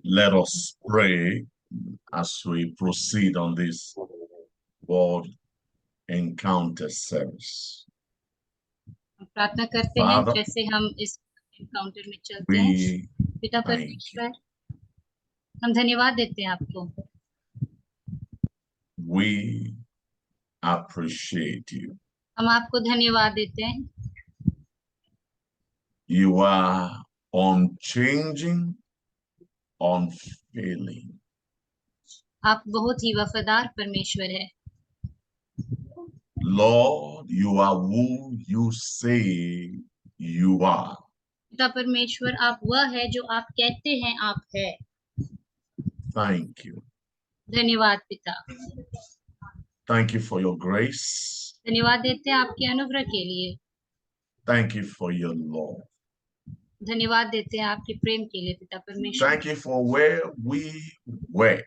Let us pray as we proceed on this World Encounter service. प्रार्थना करते हैं Father, जैसे हम इस एनकाउंटर में चलते we हैं। पिता thank परमेश्वर, हम धन्यवाद देते हैं आपको। We appreciate you. हम आपको धन्यवाद देते हैं। You are unchanging, unfailing. आप बहुत ही वफादार परमेश्वर है। Lord, you are who you say you are. पिता परमेश्वर, आप वह है जो आप कहते हैं आप है। Thank you. धन्यवाद पिता। Thank you for your grace. धन्यवाद देते हैं आपके अनुग्रह के लिए। Thank you for your love. धन्यवाद देते हैं आपके प्रेम के लिए पिता परमेश्वर। Thank you for where we were.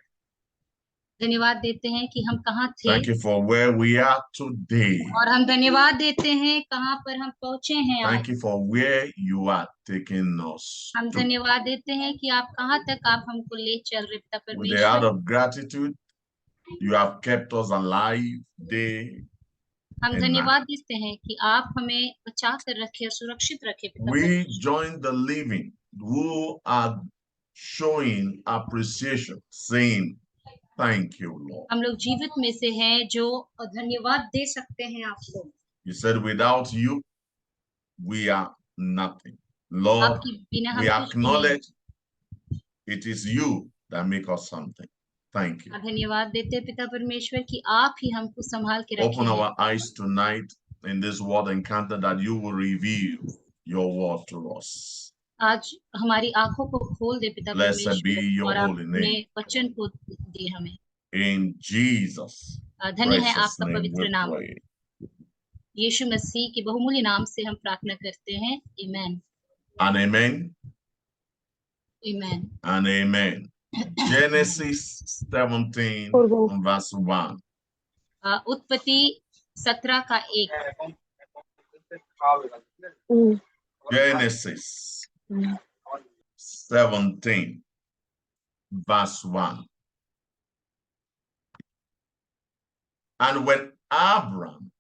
धन्यवाद देते हैं कि हम कहाँ थे। Thank you for where we are today. और हम धन्यवाद देते हैं कहाँ पर हम पहुंचे हैं आज। Thank you for where you are taking us हम to. धन्यवाद देते हैं कि आप कहाँ तक आप हमको ले चल रहे पिता With a heart परमेश्वर। of gratitude, you have kept us alive day हम and धन्यवाद night. देते हैं कि आप हमें बचा कर रखे और सुरक्षित रखे पिता We परमेश्वर। join the living who are showing appreciation, saying, thank you, Lord. हम लोग जीवित में से हैं जो धन्यवाद दे सकते हैं आपको। You said, without you, we are nothing. Lord, आपके बिना हम we कुछ भी नहीं। acknowledge it is you that make us something. Thank you. धन्यवाद देते हैं पिता परमेश्वर कि आप ही हमको संभाल के रखे Open हैं। our eyes tonight in this word encounter that you will reveal your word to us. आज हमारी आंखों को खोल दे पिता Blessed be परमेश्वर your और आप holy अपने name. वचन को दे हमें। In Jesus' धन्य है precious आपका name पवित्र we नाम। pray. यीशु मसीह के बहुमूल्य नाम से हम प्रार्थना करते हैं। आमीन। And amen. आमीन। And amen. Genesis 17 verse 1. उत्पत्ति 17 का 1। Genesis 17 verse 1. And when Abram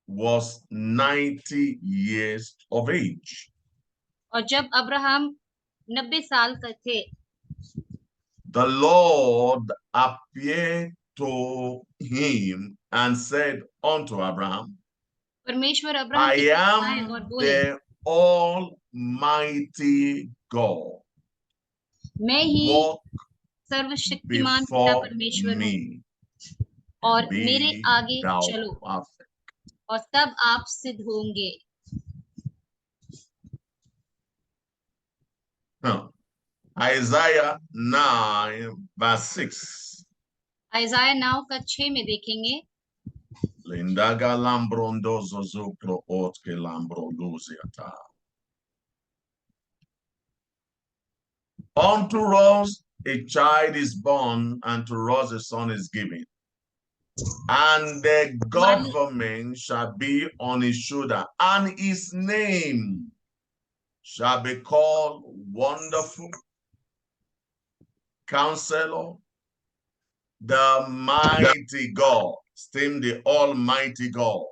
was 90 years of age, और जब अब्राहम 90 साल का थे, the Lord appeared to him and said unto Abraham, परमेश्वर अब्राहम I के पास आए am और बोले, the Almighty God. मैं ही Walk सर्वशक्तिमान पिता before परमेश्वर हूँ me और and मेरे be आगे thou चलो perfect. और तब आप सिद्ध होंगे। Isaiah 9 verse 6. आयजाया 9 का 6 में देखेंगे। Lindaga lambrondo zozoklo otke lambro luziata. Unto us a child is born, and to us a son is given. And the government shall be on his shoulder, and his name shall be called Wonderful, Counselor, the Mighty God, still the Almighty God,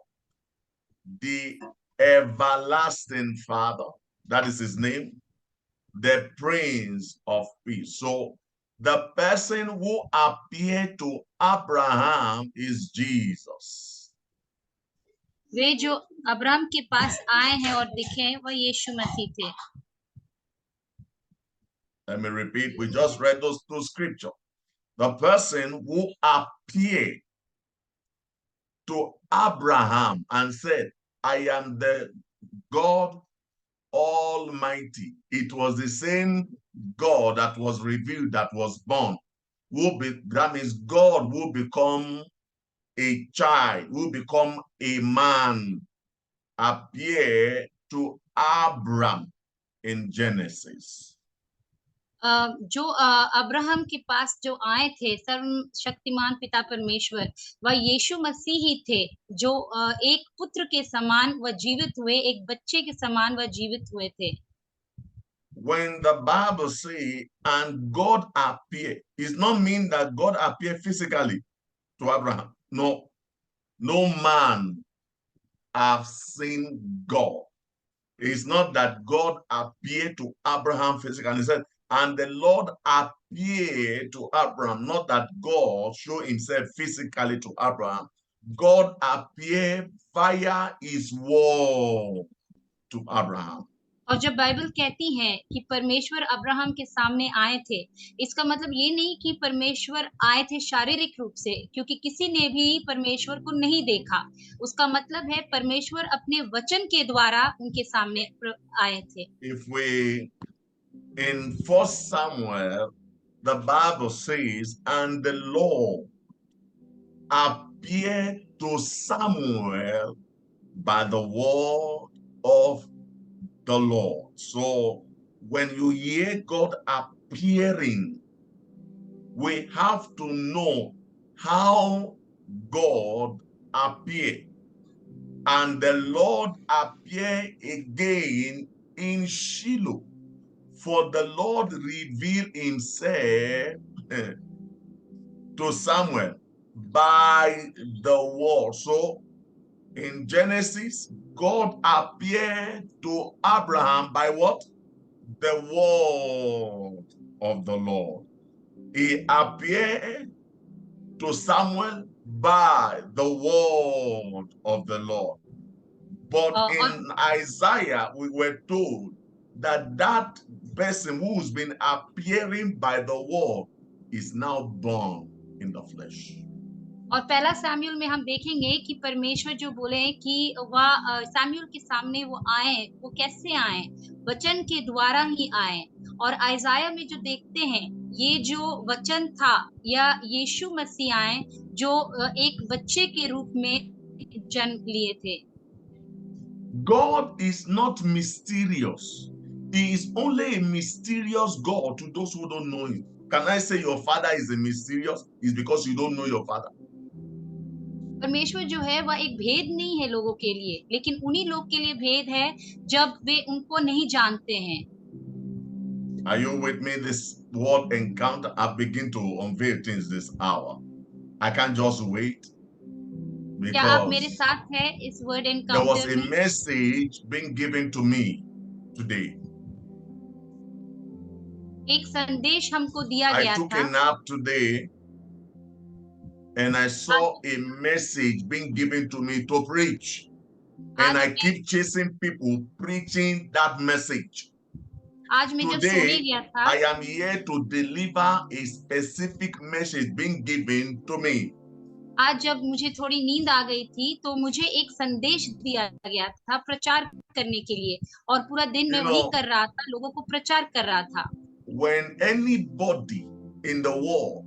the Everlasting Father, that is his name, the Prince of Peace. So the person who appeared to Abraham is Jesus. वे जो Abraham के पास आए हैं और दिखे वह यीशु मसीह थे। Let me repeat, we just read those two scriptures. The person who appeared to Abraham and said, I am the God Almighty. It was the same God that was revealed, that was born. That means God will become a child, will become a man, appear to Abram in Genesis. जो Abraham के पास जो आए थे सर्वशक्तिमान पिता परमेश्वर, वह यीशु मसीह ही थे जो एक पुत्र के समान वह जीवित हुए, एक बच्चे के समान वह जीवित हुए थे। when the Bible says, and God appeared, it's not mean that God appeared physically to Abraham. No, no man have seen God. It's not that God appeared to Abraham physically. He said, and the Lord appeared to Abraham, not that God showed himself physically to Abraham. God appeared via his word to Abraham. और जब Bible कहती है कि परमेश्वर Abraham के सामने आए थे, इसका मतलब ये नहीं कि परमेश्वर आए थे शारीरिक रूप से, क्योंकि किसी ने भी परमेश्वर को नहीं देखा। उसका मतलब है परमेश्वर अपने वचन के द्वारा उनके सामने आए थे। If we, in 1 Samuel, the Bible says, and the Lord appeared to Samuel by the word of the Lord. So when you hear God appearing, we have to know how God appeared. And the Lord appeared again in Shiloh, for the Lord revealed himself to Samuel by the word. So in Genesis, God appeared to Abraham by what? The word of the Lord. He appeared to Samuel by the word of the Lord. But और in Isaiah, we were told that that person who's been appearing by the word is now born in the flesh. और पहला Samuel में हम देखेंगे कि परमेश्वर जो बोले कि वह सैमुअल के सामने वो आए, वो कैसे आए? वचन के द्वारा ही आए। और आइजाया में जो देखते हैं, ये जो वचन था या यीशु मसीह आए, जो एक बच्चे के रूप में जन्म लिए थे। God is not mysterious. He is only a mysterious God to those who don't know him. Can I say your father is a mysterious? It's because you don't know your father. परमेश्वर जो है वह एक भेद नहीं है लोगों के लिए, लेकिन उन्हीं लोग के लिए भेद है जब वे उनको नहीं जानते हैं। Are you with me? This word encounter, I begin to unveil things this hour. I can't just wait क्या आप मेरे because साथ हैं इस word there was encounter a में? message being given to me today. एक संदेश हमको दिया I गया took था। a nap today and I saw आज a message being given to me to preach. And आज I मैं keep chasing people preaching that message. आज मैं जब सोने Today, गया था, I am here to deliver a specific message being given to me. आज जब मुझे थोड़ी नींद आ गई थी, तो मुझे एक संदेश दिया गया था प्रचार करने के लिए, और पूरा दिन मैं You वही know, कर रहा था, लोगों को प्रचार कर रहा था। when anybody in the world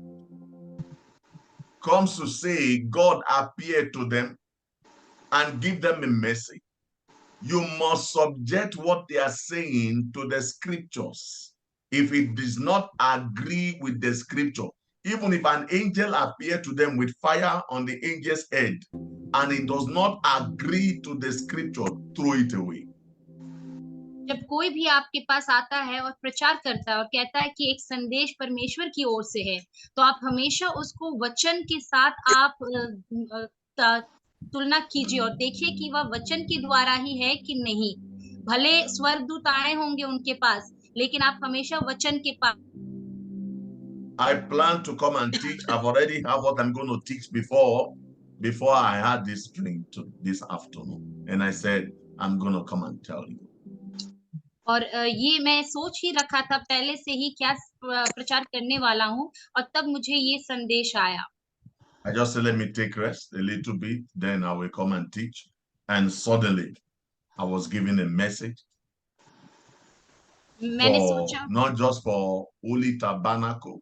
comes to say God appeared to them and give them a message, you must subject what they are saying to the scriptures. If it does not agree with the scripture, even if an angel appear to them with fire on the angel's head and it does not agree to the scripture, throw it away. जब कोई भी आपके पास आता है और प्रचार करता है और कहता है कि एक संदेश परमेश्वर की ओर से है, तो आप हमेशा उसको वचन के साथ आप तुलना कीजिए और देखिए कि वह वचन के द्वारा ही है कि नहीं। भले स्वर्गदूत आए होंगे उनके पास, लेकिन आप हमेशा वचन के पास। I plan to come and teach. I've already have what I'm going to teach before I had this dream this afternoon. And I said, I'm going to come and tell you. और ये मैं सोच ही रखा था पहले से ही क्या प्रचार करने वाला हूँ, और तब मुझे ये संदेश आया। I just said, let me take rest a little bit, then I will come and teach. And suddenly I was given a message मैंने for सोचा not just for Holy Tabernacle,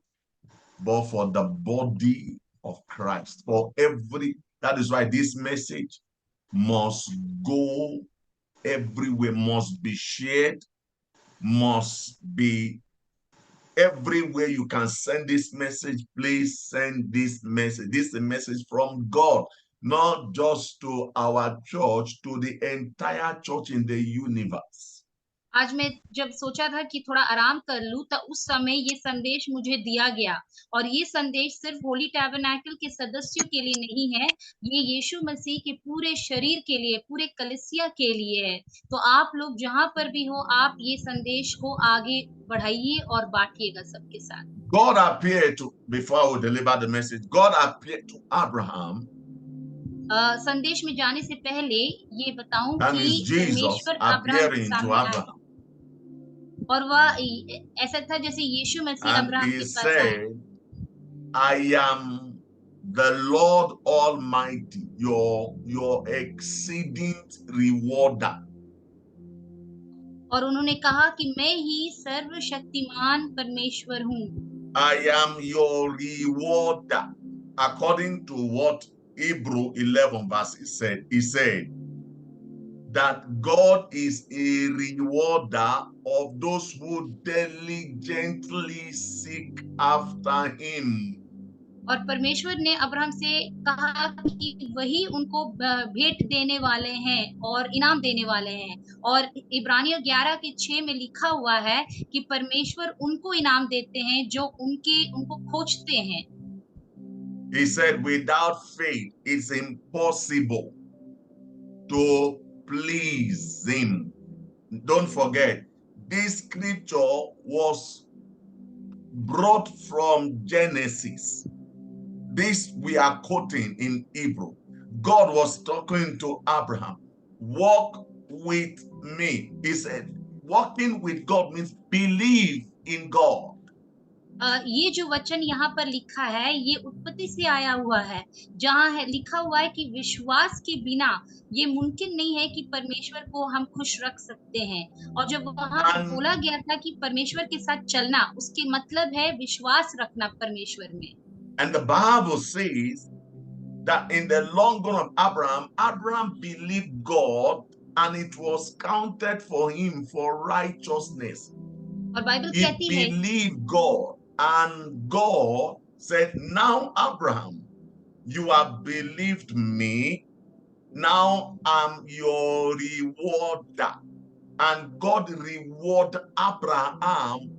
but for the body of Christ. For that is why this message must go everywhere, must be shared, must be everywhere you can send this message. Please send this message. This is a message from God, not just to our church, to the entire church in the universe. आज मैं जब सोचा था कि थोड़ा आराम कर लूं, तो उस समय ये संदेश मुझे दिया गया। और ये संदेश सिर्फ होली टैबरनैकल के सदस्यों के लिए नहीं है, ये यीशु मसीह के पूरे शरीर के लिए, पूरे कलीसिया के लिए है। तो आप लोग जहां पर भी हो, आप ये संदेश को आगे बढ़ाइए और बांटिएगा सबके साथ। God appeared to, before we deliver the message, God appeared to Abraham, संदेश में जाने से पहले ये बताऊं and it's कि Jesus परमेश्वर अब्राहम के appearing to सामने आए, Abraham. और वह ऐसा था जैसे यीशु मसीह And अब्राहम he के पास आए। said, I am the Lord Almighty, your exceeding rewarder. और उन्होंने कहा कि मैं ही सर्वशक्तिमान परमेश्वर हूँ। I am your rewarder. According to what Hebrew 11 verses said, he said that God is a rewarder of those who diligently seek after him. और परमेश्वर ने अब्राहम से कहा कि वही उनको भेंट देने वाले हैं और इनाम देने वाले हैं। और इब्रानियों 11:6 में लिखा हुआ है कि परमेश्वर उनको इनाम देते हैं जो उनको खोजते हैं। He said, without faith, it's impossible to please him. Don't forget, this scripture was brought from Genesis. This we are quoting in Hebrew. God was talking to Abraham. Walk with me. He said, walking with God means believe in God. ये जो वचन यहाँ पर लिखा है, ये उत्पत्ति से आया हुआ है, जहाँ है लिखा हुआ है कि विश्वास के बिना ये मुमकिन नहीं है कि परमेश्वर को हम खुश रख सकते हैं। और जब वहां And, बोला गया था कि परमेश्वर के साथ चलना, उसके मतलब है विश्वास रखना परमेश्वर में। and the Bible says that in the long run of Abraham, Abraham believed God and it was counted for him for righteousness. और बाइबल He कहती है, believed God and God said, now Abraham, you have believed me. Now I'm your rewarder. And God rewarded Abraham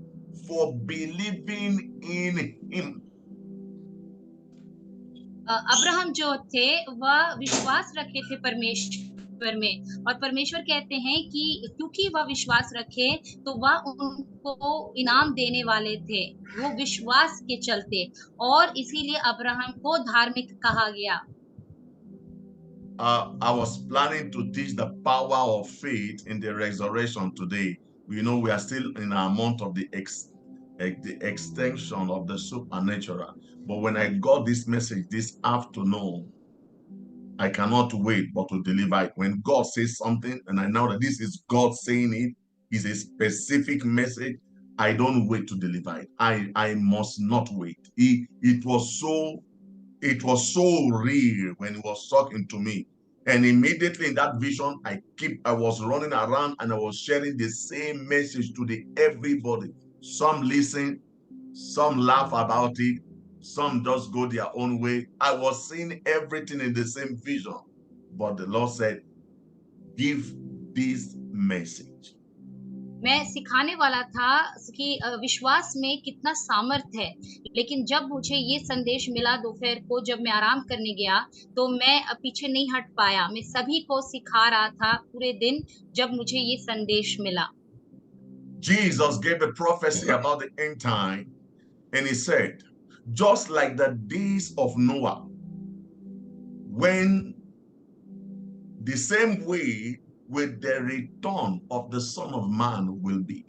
for believing in him. Abraham जो थे वह विश्वास रखे थे परमेश्वर में, और परमेश्वर कहते हैं कि क्योंकि वह विश्वास रखे तो वह उनको इनाम देने वाले थे, वो विश्वास के चलते, और इसीलिए अब्राहम को धार्मिक कहा गया। I was planning to teach the power of faith in the resurrection today. We know we are still in our month of the extension of the supernatural. But when I got this message this afternoon, I cannot wait but to deliver it. When God says something and I know that this is God saying it, is a specific message, I don't wait to deliver it. I must not wait. It was so real when he was talking to me. And immediately in that vision, I was running around and I was sharing the same message to everybody. Some listen, some laugh about it, some just go their own way. I was seeing everything in the same vision. But the Lord said, give this message. मैं सिखाने वाला था कि विश्वास में कितना सामर्थ्य है, लेकिन जब मुझे ये संदेश मिला दोपहर को, जब मैं आराम करने गया, तो मैं पीछे नहीं हट पाया। मैं सभी को सिखा रहा था पूरे दिन जब मुझे ये संदेश मिला। Jesus gave a prophecy about the end time, and he said, just like the days of Noah, when the same way with the return of the Son of Man will be.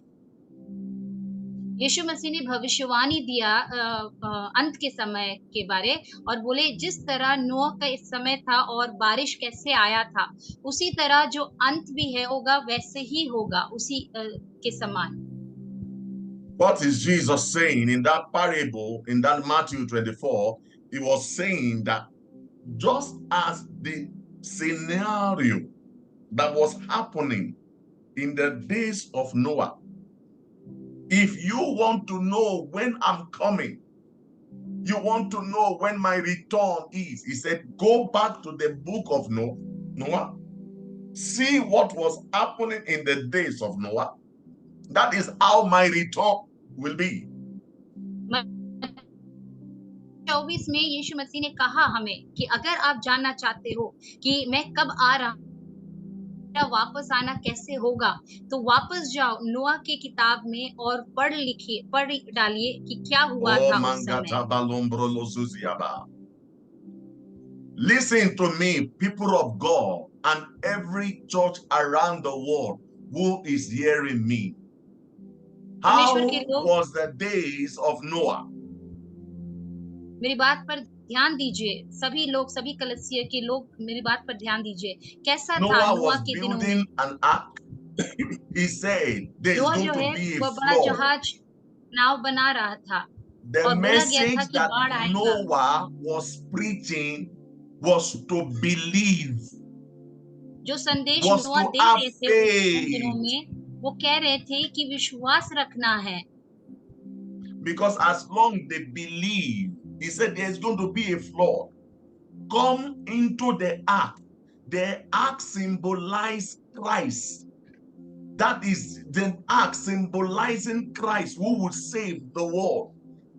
यीशु मसीह ने भविष्यवाणी दिया अंत के समय के बारे, और बोले जिस तरह नोह का इस समय था और बारिश कैसे आया था, उसी तरह जो अंत भी है होगा वैसे ही होगा, उसी के समान। What is Jesus saying in that parable, in that Matthew 24? He was saying that just as the scenario that was happening in the days of Noah, if you want to know when I'm coming, you want to know when my return is, he said, go back to the book of Noah, see what was happening in the days of Noah, That is how my return will be. 24 में यीशु मसीह ने कहा हमें कि अगर आप जानना चाहते हो कि मैं कब आ रहा, मेरा वापस आना कैसे होगा, तो वापस जाओ नोआ की किताब में और पढ़ डालिए कि क्या हुआ Oh, था उस समय। mangata balombro lozuziaba. Listen to me, people of God, and every church around the world who is hearing me. How परमेश्वर के लोग was the days of Noah? मेरी बात पर ध्यान दीजिए, सभी लोग, सभी कलीसिया के लोग मेरी बात पर ध्यान दीजिए। कैसा था Noah नोआ was के दिनों में? building an ark. He said there's नोआ going जो to है be a वह बड़ा flood. जहाज, नाव बना रहा था The और बोला गया था message कि that बाढ़ आएगा। Noah was preaching was to believe, जो संदेश was नोआ to दे have रहे थे उन दिनों faith. में, वो कह रहे थे कि विश्वास रखना है। Because as long they believe, he said there's going to be a flood. Come into the ark. The ark symbolizes Christ. That is the ark symbolizing Christ who will save the world.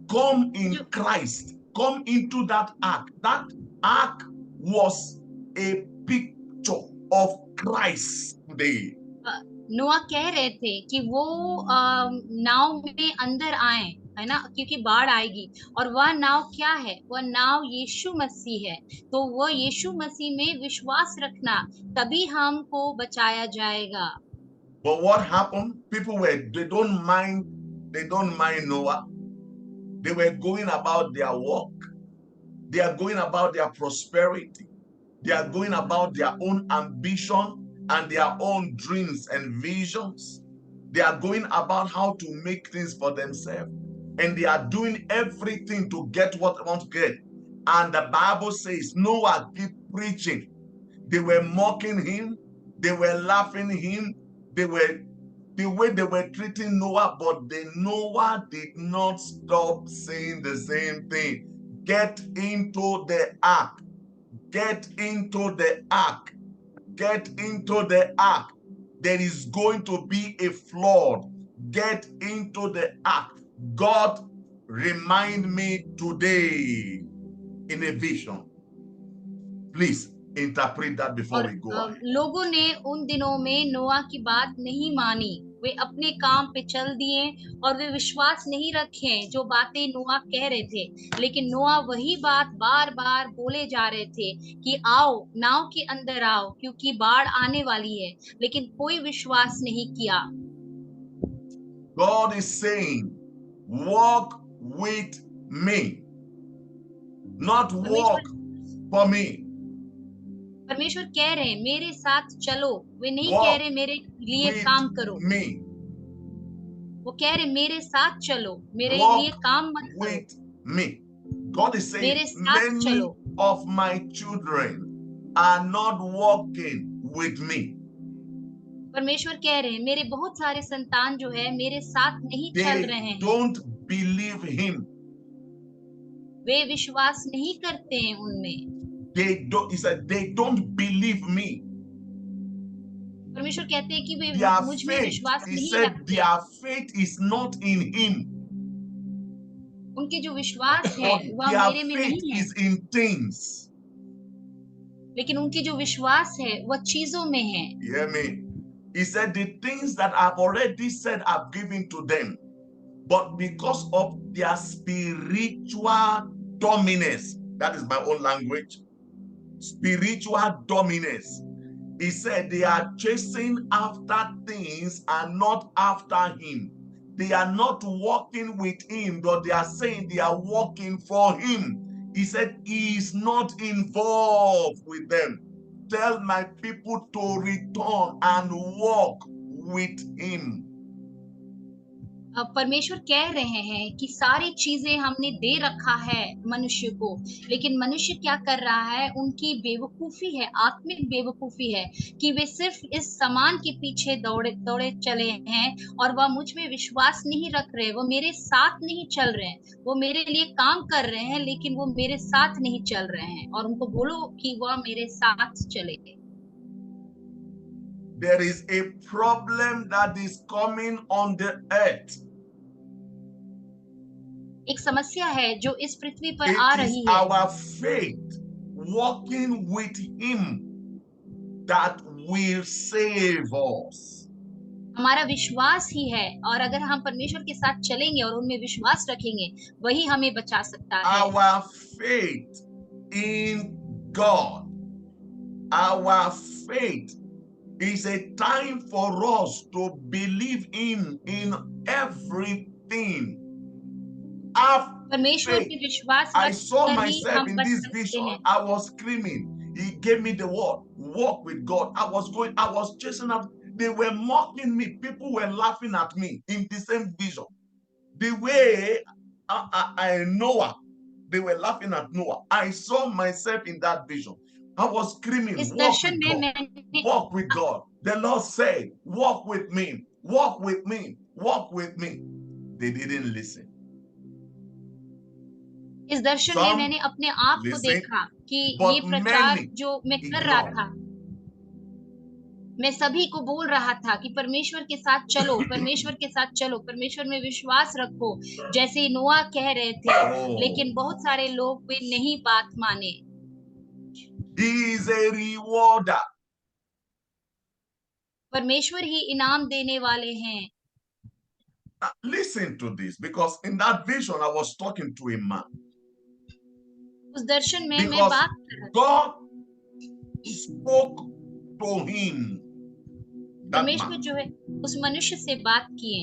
Come in जो Christ. Come into that ark. That ark was a picture of Christ today. नोआ कह रहे थे कि वो नाव में अंदर आए, है ना, क्योंकि बाढ़ आएगी। और वह नाव क्या है? वह नाव यीशु मसीह है। तो वो यीशु मसीह में विश्वास रखना, तभी हमको बचाया जाएगा। But what happened? They don't mind Noah. They were going about their work. They are going about their prosperity. They are going about their own ambition and their own dreams and visions. They are going about how to make things for themselves. And they are doing everything to get what they want to get. And the Bible says Noah keep preaching. They were mocking him. They were laughing him. They were the way they were treating Noah, but Noah did not stop saying the same thing. Get into the ark. Get into the ark. Get into the ark. There is going to be a flood. Get into the ark. God remind me today in a vision. Please interpret that before और we go ahead. लोगों ने उन दिनों में नोआ की बात नहीं मानी। वे अपने काम पे चल दिए और वे विश्वास नहीं रखे जो बातें नोआ कह रहे थे। लेकिन नोआ वही बात बार बार बोले जा रहे थे कि आओ नाव के अंदर आओ, क्योंकि बाढ़ आने वाली है। लेकिन कोई विश्वास नहीं किया। God is saying, walk with me, not walk for me. परमेश्वर कह रहे हैं मेरे साथ चलो। वे नहीं कह Walk रहे मेरे लिए काम करो। with me. वो कह रहे मेरे साथ चलो, मेरे लिए Walk काम मत करो, with me. God is saying, मेरे साथ many चलो। of my children are not walking with me. परमेश्वर कह रहे हैं मेरे बहुत सारे संतान जो है मेरे साथ नहीं चल They रहे हैं। don't believe him. वे विश्वास नहीं करते हैं उनमें। He said, they don't believe me. परमेश्वर कहते हैं कि वे Their मुझ में faith, विश्वास he नहीं said, रखते। their faith is not in him. उनके जो विश्वास है But वह their मेरे में faith नहीं है। is in things. लेकिन उनकी जो विश्वास है वह चीजों में है। Hear me? He said, the things that I've already said I've given to them, but because of their spiritual dominance, that is my own language, spiritual dominance. He said they are chasing after things and not after him. They are not walking with him, but they are saying they are walking for him. He said he is not involved with them. Tell my people to return and walk with him. परमेश्वर कह रहे हैं कि सारी चीजें हमने दे रखा है मनुष्य को, लेकिन मनुष्य क्या कर रहा है? उनकी बेवकूफी है, आत्मिक बेवकूफी है कि वे सिर्फ इस सामान के पीछे दौड़े दौड़े चले हैं और वह मुझ में विश्वास नहीं रख रहे। वो मेरे साथ नहीं चल रहे हैं। वो मेरे लिए काम कर रहे हैं लेकिन वो मेरे साथ नहीं चल रहे हैं। और उनको बोलो कि वह मेरे साथ चले। there is a problem that is coming on the earth. एक समस्या है जो इस पृथ्वी पर It आ is रही है। our faith walking with him that will save us. हमारा विश्वास ही है, और अगर हम परमेश्वर के साथ चलेंगे और उनमें विश्वास रखेंगे, वही हमें बचा सकता है। Our faith in God, our faith is a time for us to believe in everything. Have परमेश्वर faith. पे विश्वास I रख saw कर ही myself हम in बच this सकते vision. हैं। I was screaming. He gave me the word, walk with God. I was chasing up. They were mocking me. People were laughing at me in the same vision. The way I Noah, they were laughing at Noah. I saw myself in that vision. I was screaming, इस walk Darshan with में God, मैंने walk with God. The Lord said, walk with me, walk with me, walk with me. They didn't listen. इस दर्शन में मैंने अपने आप को देखा कि ये प्रचार जो मैं कर रहा था, मैं सभी को बोल रहा था कि परमेश्वर के साथ चलो, परमेश्वर के साथ चलो, परमेश्वर में विश्वास रखो, जैसे नोआ कह रहे थे। लेकिन बहुत सारे लोग वे नहीं बात माने। He is a rewarder. परमेश्वर ही इनाम देने वाले हैं। Listen to this, because in that vision I was talking to a man. उस दर्शन में मैं Because बात कर रहा था। God spoke to him. परमेश्वर जो है उस मनुष्य से बात किए।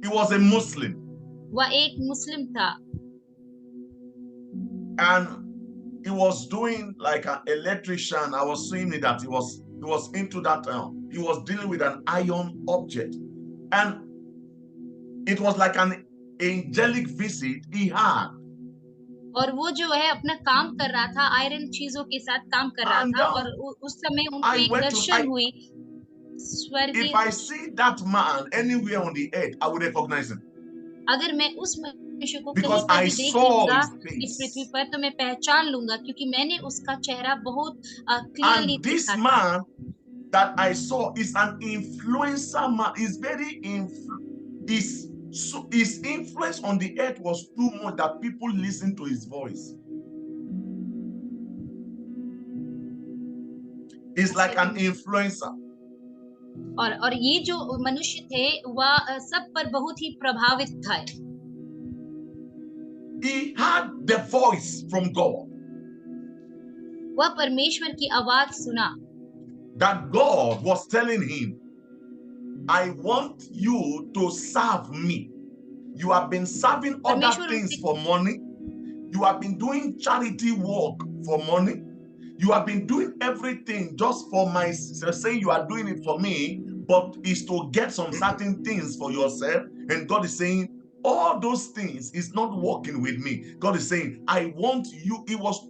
He was a Muslim. वह एक मुस्लिम था। And he was doing like an electrician. I was seeing that he was into that. He was dealing with an iron object, and it was like an angelic visit he had. और वो जो है अपना काम कर रहा था, iron चीजों के साथ काम कर रहा था, और उस समय उनको एक दर्शन हुई स्वर्गीय। If I see that man anywhere on the earth, I would recognize him. अगर मैं उस मनुष्य को कहीं Because पर I भी देख saw लूंगा his face. इस पृथ्वी पर, तो मैं पहचान लूंगा, क्योंकि मैंने उसका चेहरा बहुत क्लियरली And this देखा। man that I saw is an influencer man. Is very his influence on the earth was too much that people listened to his voice. He's like an influencer. और ये जो मनुष्य थे वह सब पर बहुत ही प्रभावित था। He had the voice from God. वह परमेश्वर की आवाज सुना। That God was telling him, I want you to serve me. You have been serving other things for money. You have been doing charity work for money. You have been doing everything just for my saying you are doing it for me, but is to get some certain things for yourself. And God is saying, all those things is not working with me. God is saying, I want you.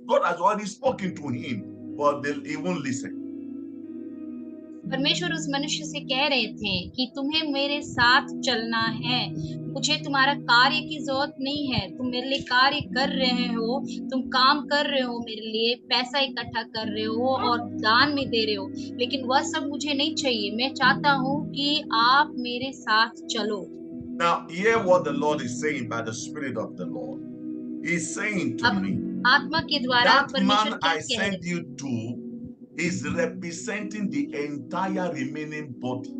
God has already spoken to him, but he won't listen. परमेश्वर उस मनुष्य से कह रहे थे कि तुम्हें मेरे साथ चलना है, मुझे तुम्हारा कार्य की जरूरत नहीं है, तुम मेरे लिए कार्य कर रहे हो, तुम काम कर रहे हो, मेरे लिए पैसा इकट्ठा कर रहे हो और दान में दे रहे हो, लेकिन वह सब मुझे नहीं चाहिए। मैं चाहता हूँ कि आप मेरे साथ चलो। Now hear what the Lord is saying by the Spirit of the Lord. He's saying to me, आत्मा के द्वारा परमेश्वर that man क्या I कह रहे sent you to is representing the entire remaining body.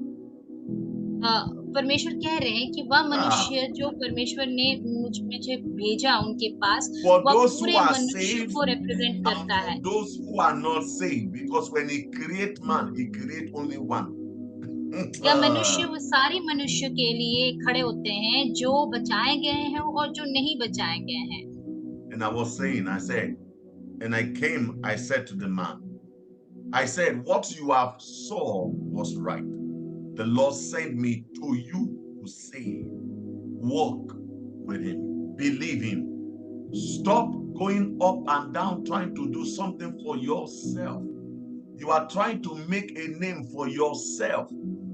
परमेश्वर कह रहे हैं कि वह मनुष्य जो परमेश्वर ने मुझे भेजा उनके पास, वह पूरे मनुष्य को रिप्रेजेंट करता है। Those who are not saved, because when he create man, he create only one. या मनुष्य वो सारी मनुष्य के लिए खड़े होते हैं जो बचाए गए हैं और जो नहीं बचाए गए हैं। And I was saying, I said, and I came, I said to the man, I said, what you have saw was right. The Lord sent me to you to say, walk with him, believe him. Stop going up and down trying to do something for yourself. You are trying to make a name for yourself.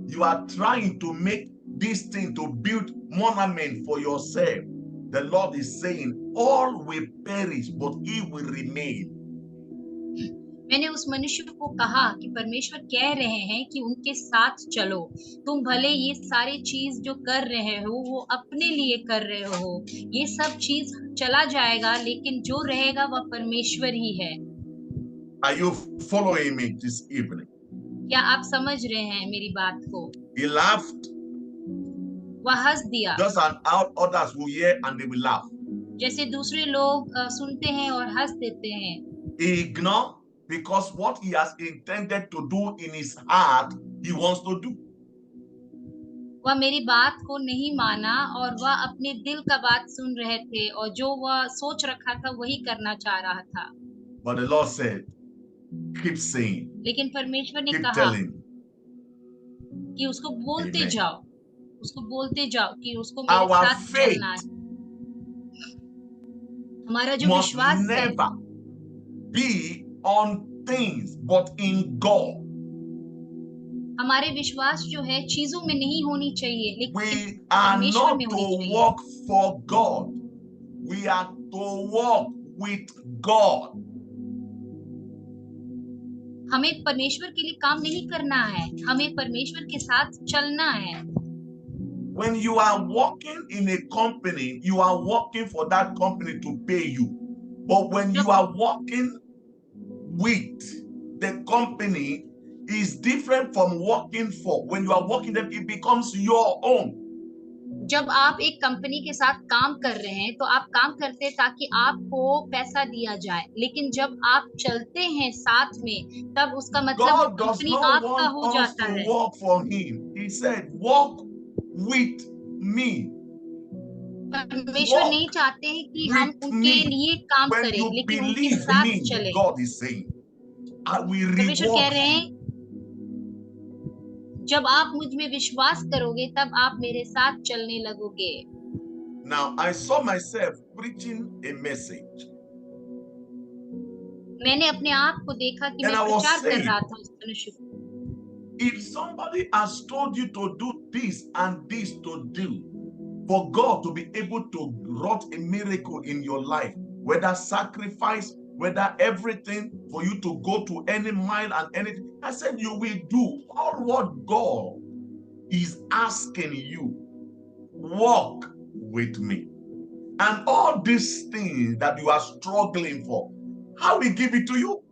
You are trying to make this thing to build monument for yourself. The Lord is saying, all will perish, but he will remain. मैंने उस मनुष्य को कहा कि परमेश्वर कह रहे हैं कि उनके साथ चलो। तुम भले ये सारी चीज जो कर रहे हो वो अपने लिए कर रहे हो, ये सब चीज चला जाएगा, लेकिन जो रहेगा वह परमेश्वर ही है। Are you following me this evening? क्या आप समझ रहे हैं मेरी बात को? He laughed, वह हंस दिया, just as others will hear and they will laugh. जैसे दूसरे लोग सुनते हैं और हंस देते हैं। He ignored because what he has intended to do in his heart, he wants to do. वह मेरी बात को नहीं माना और वह अपने दिल का बात सुन रहे थे, और जो वह सोच रखा था वही करना चाह रहा था। But the Lord said, keep saying, लेकिन परमेश्वर ने keep कहा telling. कि उसको बोलते Amen. जाओ, उसको बोलते जाओ कि उसको मेरे Our साथ चलना है। faith हमारा जो must विश्वास है never be on things but in God. हमारे विश्वास जो है चीजों में नहीं होनी चाहिए, लेकिन We are परमेश्वर not में to होनी चाहिए। walk for God. We are to walk with God. हमें परमेश्वर के लिए काम नहीं करना है, हमें परमेश्वर के साथ चलना है। When you are working in a company, you are working for that company to pay you. But when you are working with the company, is different from working for. When you are working them, it becomes your own. जब आप एक company के साथ काम कर रहे हैं तो आप काम करते हैं ताकि आपको पैसा दिया जाए, लेकिन जब आप चलते हैं साथ में तब उसका मतलब वो God does कंपनी not आपका हो want us जाता to है। work for Him. He said, "Walk with me." परमेश्वर नहीं Walk चाहते हैं कि हम with उनके me. लिए काम When करें, you लेकिन उनके believe साथ me, चले। God is saying, I will परमेश्वर कह reward रहे you. हैं जब आप मुझ में विश्वास करोगे तब आप मेरे साथ चलने लगोगे। Now, I saw myself preaching a message, मैंने अपने आप को देखा कि and मैं I was प्रचार कर saying, रहा था उस मनुष्य को। if somebody has told you to do this and this to do, for God to be able to wrought a miracle in your life, whether sacrifice, whether everything for you to go to any mile and anything, I said you will do all what God is asking you. Walk with me. And all these things that you are struggling for, I will give it to you.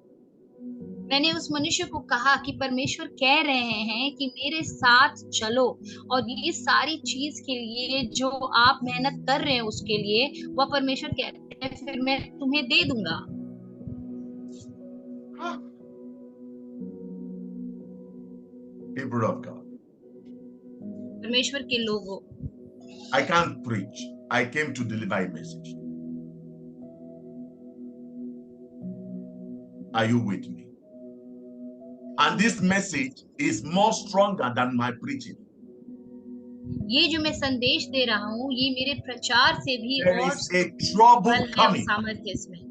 मैंने उस मनुष्य को कहा कि परमेश्वर कह रहे हैं कि मेरे साथ चलो, और ये सारी चीज के लिए जो आप मेहनत कर रहे हैं उसके लिए वह परमेश्वर कहते हैं फिर मैं तुम्हें दे दूंगा। People of God, परमेश्वर के लोगों, I can't preach. I came to deliver a message. Are you with me? And this message is more stronger than my preaching. ये जो मैं संदेश दे रहा हूँ ये मेरे प्रचार से भी There और is a trouble बल है और coming. सामर्थ्य इसमें।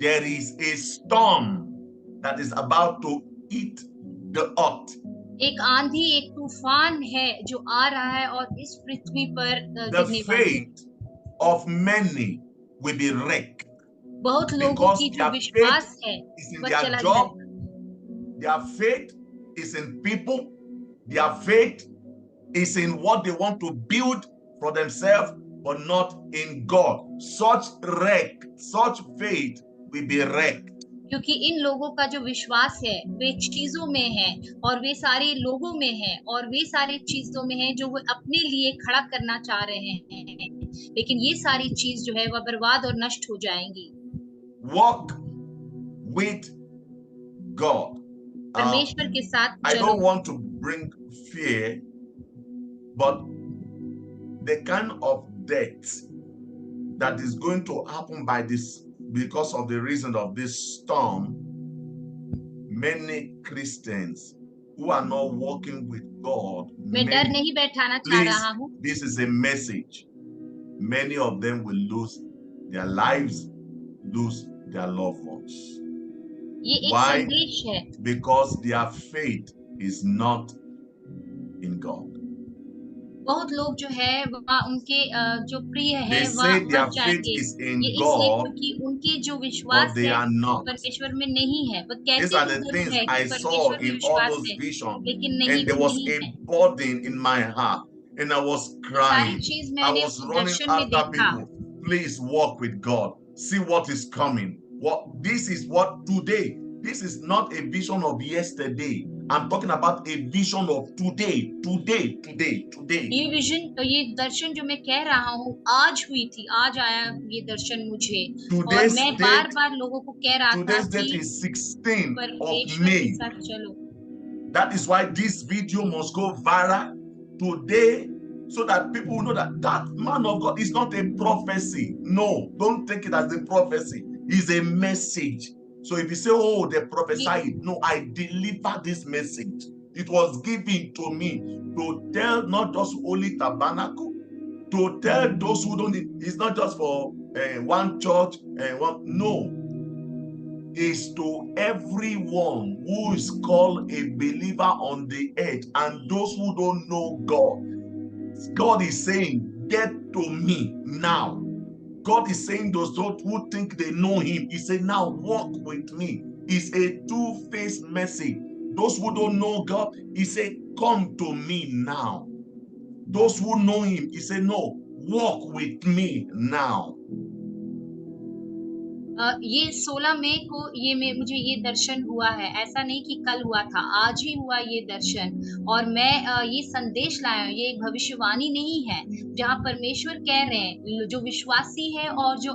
There is a storm that is about to eat the earth. एक आंधी, एक तूफान है जो आ रहा है और इस पृथ्वी पर The गिरने वाला है। faith of many will be wrecked बहुत लोगों because की जो their विश्वास faith है is in वह their चला job, जाएगा। their faith is in people, their faith is in what they want to build for themselves, but not in God. Such faith will be wrecked. क्योंकि इन लोगों का जो विश्वास है वे चीजों में है, और वे सारे लोगों में है, और वे सारी चीजों में है जो वो अपने लिए खड़ा करना चाह रहे हैं, लेकिन ये सारी चीज जो है वह बर्बाद और नष्ट हो जाएंगी। Walk with God. परमेश्वर के साथ I चलो। don't want to bring fear, but the kind of death that is going to happen by this, because of the reason of this storm, many Christians who are not walking with God, मैं डर नहीं बैठाना चाह please, रहा हूँ। this is a message. Many of them will lose their lives, lose their loved ones. ये एक Why? संदेश है। Because their faith is not in God. बहुत लोग जो है वह उनके जो प्रिय They है वह say मर their faith जाएंगे, is ये in इसलिए God, क्योंकि उनके जो but विश्वास they है are वो not. परमेश्वर में नहीं है। वह These कहते are तो the जरूर things है कि I saw परमेश्वर में in all विश्वास those है, visions. लेकिन नहीं, And there वो was नहीं a है। burden in my heart. And I was ये सारी crying. चीज I मैंने was उस running दर्शन में after देखा। people. Please walk with God. See what is coming. This is what today. This is not a vision of yesterday. I'm talking about a vision of today. Today. ये दर्शन जो मैं कह रहा हूँ आज हुई थी, आज आया ये दर्शन मुझे। और Today's मैं बार date, बार लोगों को कह रहा था today's date कि is 16th of परमेश्वर के May. साथ चलो। That is why this video must go viral today, so that people will know that that man of God is not a prophecy. No, don't take it as a prophecy. It's a message. So if you say, oh, they prophesied, no, I deliver this message. It was given to me to tell not just Holy Tabernacle, to tell those who don't. It's not just for one church and one. No, is to everyone who is called a believer on the earth and those who don't know God. God is saying, get to me now. God is saying those who think they know him, he said, now walk with me. It's a two-faced message. Those who don't know God, he said, come to me now. Those who know him, he said, no, walk with me now. ये 16 मई को मुझे ये दर्शन हुआ है। ऐसा नहीं कि कल हुआ था, आज ही हुआ ये दर्शन। और मैं ये संदेश लाया हूँ, ये एक भविष्यवाणी नहीं है, जहाँ परमेश्वर कह रहे हैं जो विश्वासी है और जो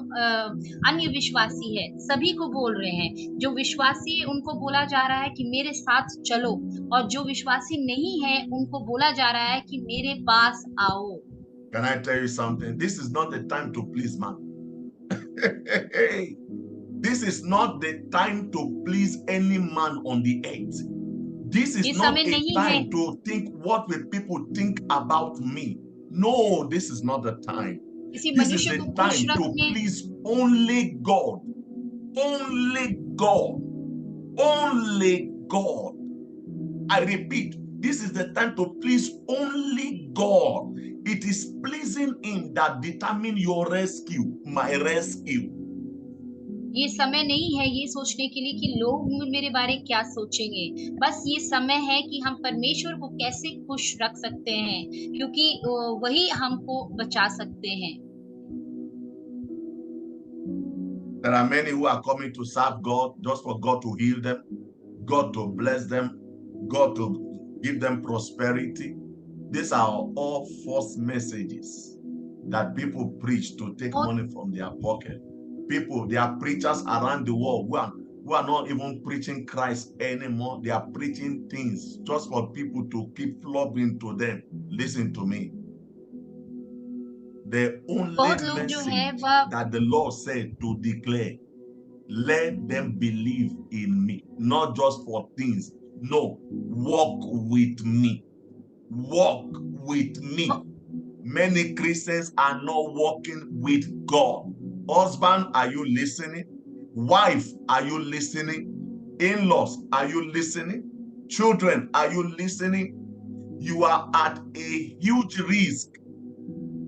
अन्य विश्वासी है सभी को बोल रहे हैं। जो विश्वासी है उनको बोला जा रहा है कि मेरे साथ चलो, और जो विश्वासी नहीं है उनको बोला जा रहा है कि मेरे पास आओ। Can I tell you something? This is not the time to please man. This is not the time to please any man on the earth. This is not a time to think, what will people think about me? No, this is not the time. This is the time to please only God. Only God. Only God. I repeat, this is the time to please only God. It is pleasing him that determine your rescue, my rescue. ये समय नहीं है ये सोचने के लिए कि लोग मेरे बारे क्या सोचेंगे। बस ये समय है कि हम परमेश्वर को कैसे खुश रख सकते हैं, क्योंकि वही हमको बचा सकते हैं। There are many who are coming to serve God just for God to heal them, God to bless them, God to give them prosperity. These are all false messages that people preach to take money from their pocket. People, they are preachers around the world who are not even preaching Christ anymore. They are preaching things just for people to keep flowing to them. Listen to me. The only message that the Lord said to declare, let them believe in me, not just for things. No, walk with me. Walk with me. Many Christians are not walking with God. Husband, are you listening? Wife, are you listening? In-laws, are you listening? Children, are you listening? You are at a huge risk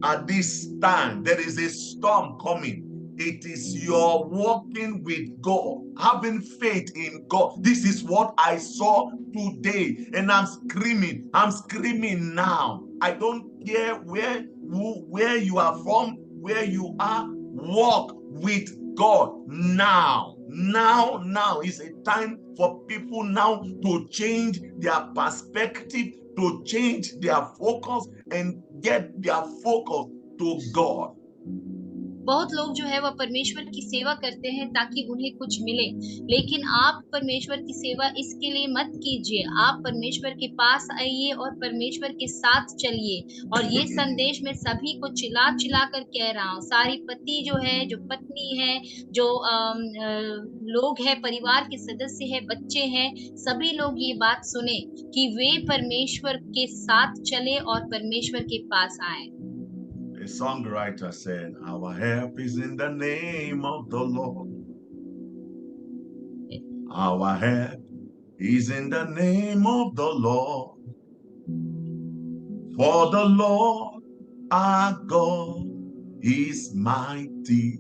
at this time. There is a storm coming. It is your walking with God, having faith in God. This is what I saw today, and I'm screaming. I'm screaming now. I don't care where you are from, where you are. Walk with God now. Now is a time for people now to change their perspective, to change their focus and get their focus to God. बहुत लोग जो है वह परमेश्वर की सेवा करते हैं ताकि उन्हें कुछ मिले, लेकिन आप परमेश्वर की सेवा इसके लिए मत कीजिए। आप परमेश्वर के पास आइए और परमेश्वर के साथ चलिए। और ये संदेश मैं सभी को चिल्ला चिल्ला कर कह रहा हूँ। सारी पति जो है, जो पत्नी है, जो लोग हैं, परिवार के सदस्य हैं, बच्चे हैं, सभी लोग ये बात सुने कि वे परमेश्वर के साथ चले और परमेश्वर के पास आए। A songwriter said, our help is in the name of the Lord. Our help is in the name of the Lord. For the Lord our God is mighty.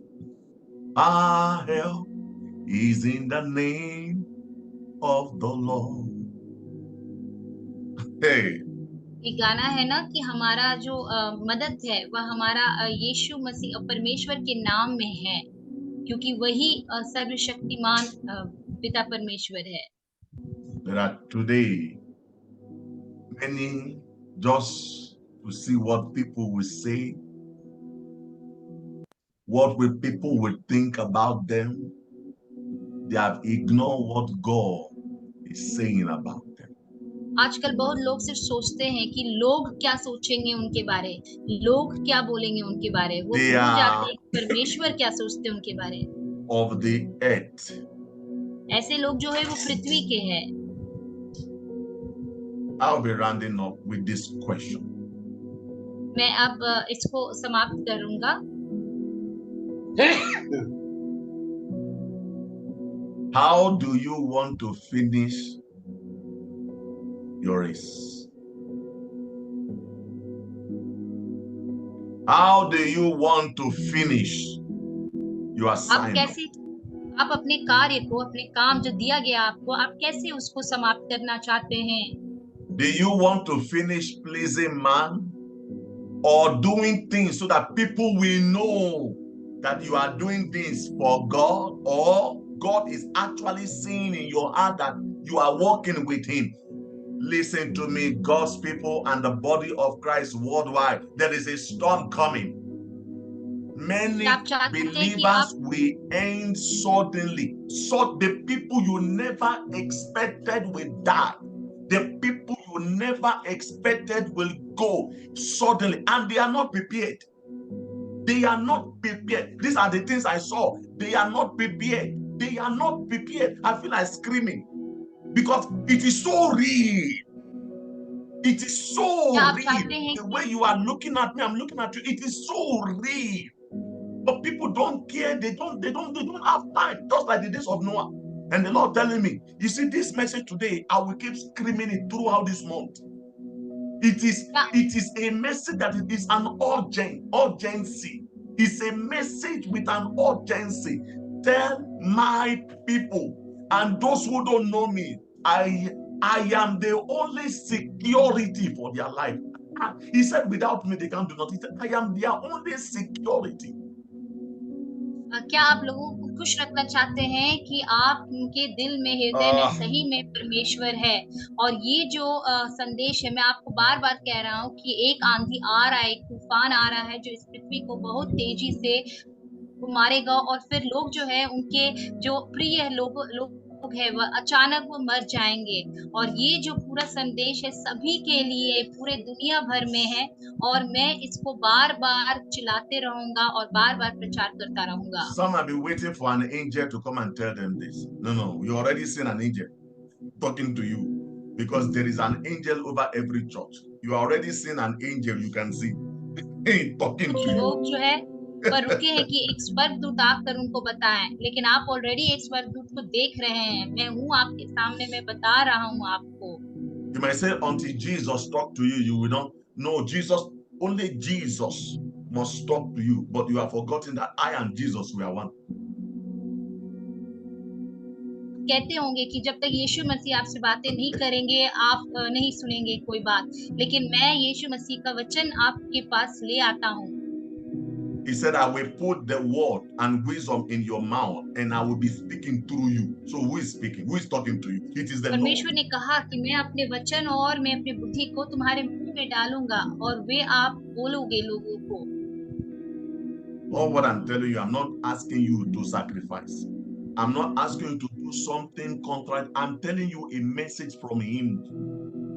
Our help is in the name of the Lord. Hey, ये गाना है ना कि हमारा जो मदद है वह हमारा यीशु मसीह परमेश्वर के नाम में है, क्योंकि वही सर्वशक्तिमान पिता परमेश्वर है। there are today many, just to see what people will say, what will people will think about them. They have ignored what God is saying about them. आजकल बहुत लोग सिर्फ सोचते हैं कि लोग क्या सोचेंगे उनके बारे, लोग क्या बोलेंगे उनके बारे, वो They भूल जाते are हैं कि परमेश्वर क्या सोचते हैं उनके बारे। of the earth. ऐसे लोग जो है वो पृथ्वी के हैं। I'll be rounding up with this question. मैं अब इसको समाप्त करूंगा। How do you want to finish your race? How do you want to finish your आप assignment? कैसे, आप अपने कार्य को, अपने काम जो दिया गया आपको, आप कैसे उसको समाप्त करना चाहते हैं? Do you want to finish pleasing man or doing things so that people will know that you are doing things for God, or God is actually seeing in your heart that you are walking with him? Listen to me, God's people and the body of Christ worldwide. There is a storm coming. Many आप चाहते हैं कि believers आप will end suddenly. So the people you never expected will die. The people you never expected will go suddenly, and they are not prepared. They are not prepared. These are the things I saw. They are not prepared. They are not prepared. I feel like screaming because it is so real. It is so क्या आप real. चाहते हैं The कि way you are looking at me, I'm looking at you. It is so real. But people don't care. They don't have time. Just like the days of Noah. And the Lord telling me, you see, this message today, I will keep screaming it throughout this month. It is a message that it is an urgency. It's a message with an urgency. Tell my people and those who don't know me, I am the only security for their life. He said, without me, they can't do nothing. He said, I am their only security. क्या आप लोगों को खुश रखना चाहते हैं कि आप उनके दिल में, हृदय में सही में परमेश्वर है? और ये जो संदेश है, मैं आपको बार बार कह रहा हूँ कि एक आंधी आ रहा है, एक तूफान आ रहा है जो इस पृथ्वी को बहुत तेजी से मारेगा, और फिर लोग जो है, उनके जो प्रिय लोग है, वह अचानक वो मर जाएंगे। और ये जो पूरा संदेश है सभी के लिए पूरे दुनिया भर में है, और मैं इसको बार बार चिल्लाते रहूंगा और बार बार प्रचार करता रहूंगा। Some have been waiting for an angel to come and tell them this. No, you already seen an angel talking to you, because there is an angel over every church. You already seen an angel, you can see talking कुछ to you. लोग जो है पर रुके हैं कि एक स्वर्गदूत आकर उनको बताएं, लेकिन आप ऑलरेडी एक स्वर्गदूत को देख रहे हैं। मैं हूँ आपके सामने, मैं बता रहा हूँ आपको। You might say, until Jesus talk to you, you will not know. Only Jesus must talk to you, but you have forgotten that I and Jesus we are one. कहते होंगे कि जब तक यीशु मसीह आपसे बातें नहीं करेंगे, आप नहीं सुनेंगे कोई बात, लेकिन मैं यीशु मसीह का वचन आपके पास ले आता हूँ। He said, I will put the word and wisdom in your mouth, and I will be speaking through you. So who is speaking? Who is talking to you? It is the Lord. परमेश्वर ने कहा कि मैं अपने वचन और मैं अपनी बुद्धि को तुम्हारे मुंह में डालूंगा, और वे आप बोलोगे लोगों को। All what I'm telling you, I'm not asking you to sacrifice. I'm not asking you to do something contrary. I'm telling you a message from him.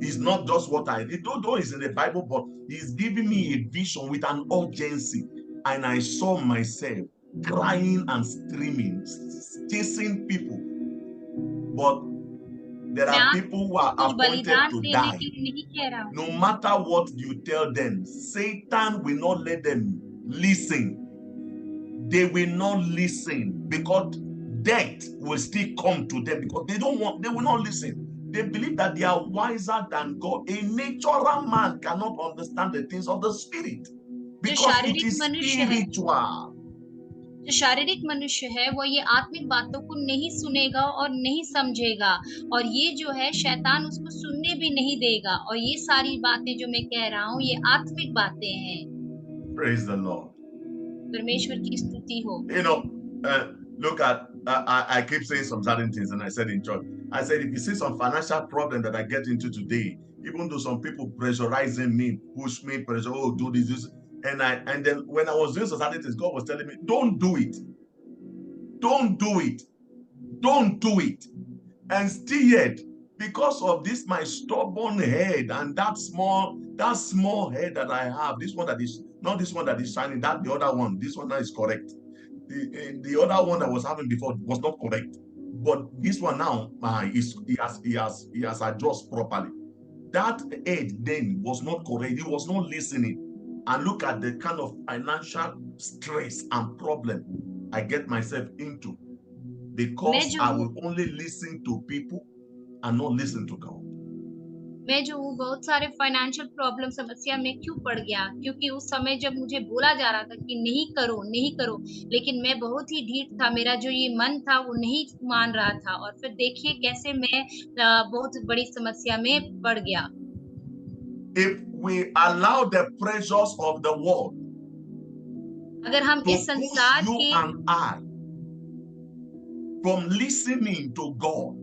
It's not just what I did, though it's in the Bible, but he's giving me a vision with an urgency. And I saw myself crying and screaming, chasing people. But there are people who are appointed to die. No matter what you tell them, Satan will not let them listen. They will not listen, because death will still come to them, because they will not listen. They believe that they are wiser than God. A natural man cannot understand the things of the spirit जो because it शारीरिक is मनुष्य है spiritual. जो शारीरिक मनुष्य है वो ये आत्मिक बातों को नहीं सुनेगा और नहीं समझेगा, और ये जो है शैतान उसको सुनने भी नहीं देगा, और ये सारी बातें जो मैं कह रहा हूँ ये आत्मिक बातें हैं। Praise the Lord. परमेश्वर की स्तुति हो। You know, look at, I keep saying some certain things, and I said in church, I said, if you see some financial problem that I get into today, even though some people pressurizing me, push me, pressure, oh, do this, and then when I was doing certain things, God was telling me, don't do it. Don't do it. Don't do it. And still yet, because of this, my stubborn head and that small head that I have, this one that is not this one that is shining, that the other one, this one now is correct. The other one I was having before was not correct, but this one now he has adjusted properly. That head then was not correct. He was not listening. And look at the kind of financial stress and problem I get myself into because I will only listen to people and not listen to God. मैं जो हूँ बहुत सारे financial problem समस्या में क्यों पड़ गया, क्योंकि उस समय जब मुझे बोला जा रहा था कि नहीं करो नहीं करो, लेकिन मैं बहुत ही ढीठ था, मेरा जो ये मन था वो नहीं मान रहा था, और फिर देखिए कैसे मैं बहुत बड़ी समस्या में पड़ गया। If we allow the pressures of the world अगर हम to इस push संसार you के and I from listening to God,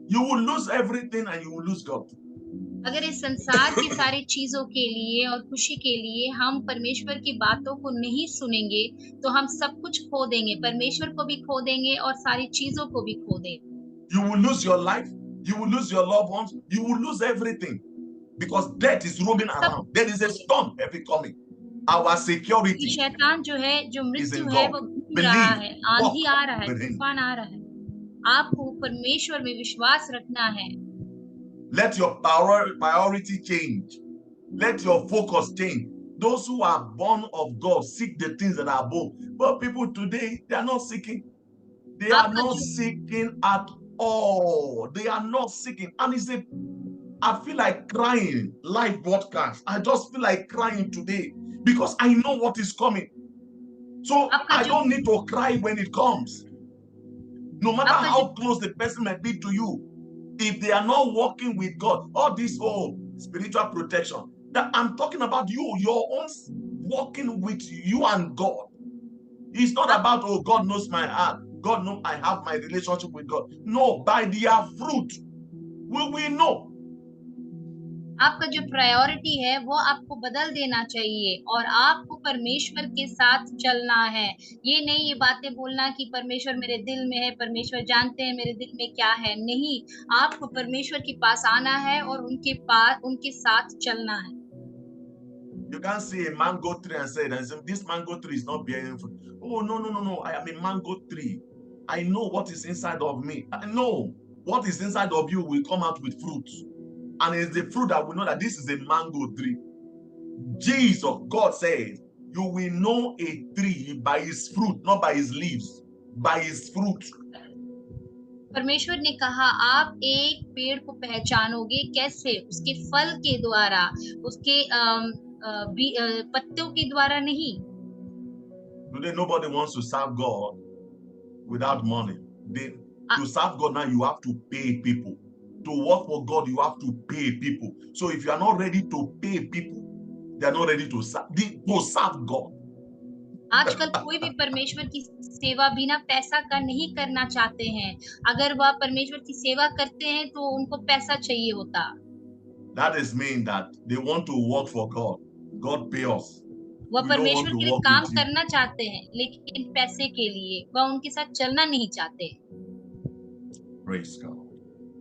you will lose everything and you will lose God. अगर इस संसार की सारी चीजों के लिए और खुशी के लिए हम परमेश्वर की बातों को नहीं सुनेंगे तो हम सब कुछ खो देंगे, परमेश्वर को भी खो देंगे और सारी चीजों को भी खो देंगे। You will lose your life, you will lose your loved ones, you will lose everything because death is roaming around. There is a storm every coming. Our security शैतान जो है, जो is मृत्यु in है God. वो घूम रहा Believe, है, आंधी walk आ रहा है, with Him. तूफान आ रहा है। आपको परमेश्वर में विश्वास रखना है। Let your priority change. Let your focus change. Those who are born of God seek the things that are above. But people today, they are not seeking. They are आपका not जो seeking at all. They are not seeking. And I feel like crying live broadcast. I just feel like crying today because I know what is coming. So आपका I जो don't need to cry when it comes. No matter आपका how जो close the person might be to you, if they are not walking with God, all this spiritual protection, that I'm talking about you, your own walking with you and God. It's not about, oh, God knows my heart. God knows I have my relationship with God. No, by their fruit, we will know. आपका जो priority है वो आपको बदल देना चाहिए और आपको परमेश्वर के साथ चलना है। ये नहीं ये बातें बोलना कि परमेश्वर मेरे दिल में है, परमेश्वर जानते हैं मेरे दिल में क्या है। नहीं, आपको परमेश्वर के पास आना है और उनके साथ चलना है। You can't see a mango tree and say, this mango tree is not bearing fruit. Oh, no, no, no, no. I am a mango tree. I know what is inside of me. I know what is inside of you will come out with fruit. And it's the fruit that we know that this is a mango tree. Jesus, God says, you will know a tree by its fruit, not by its leaves, by its fruit. परमेश्वर ने कहा आप एक पेड़ को पहचानोगे कैसे? उसके फल के द्वारा, उसके पत्तों के द्वारा नहीं। Today, nobody wants to serve God without money. To serve God now, you have to pay people. To work for God, you have to pay people. So if you are not ready to pay people, they are not ready to serve God. आजकल कोई भी परमेश्वर की सेवा बिना पैसा का नहीं करना चाहते हैं। अगर वह परमेश्वर की सेवा करते हैं तो उनको पैसा चाहिए होता। That is mean that they want to work for God. God pay us. वह We don't want परमेश्वर to के लिए work काम with you. करना चाहते हैं, लेकिन पैसे के लिए वह उनके साथ चलना नहीं चाहते। Praise God.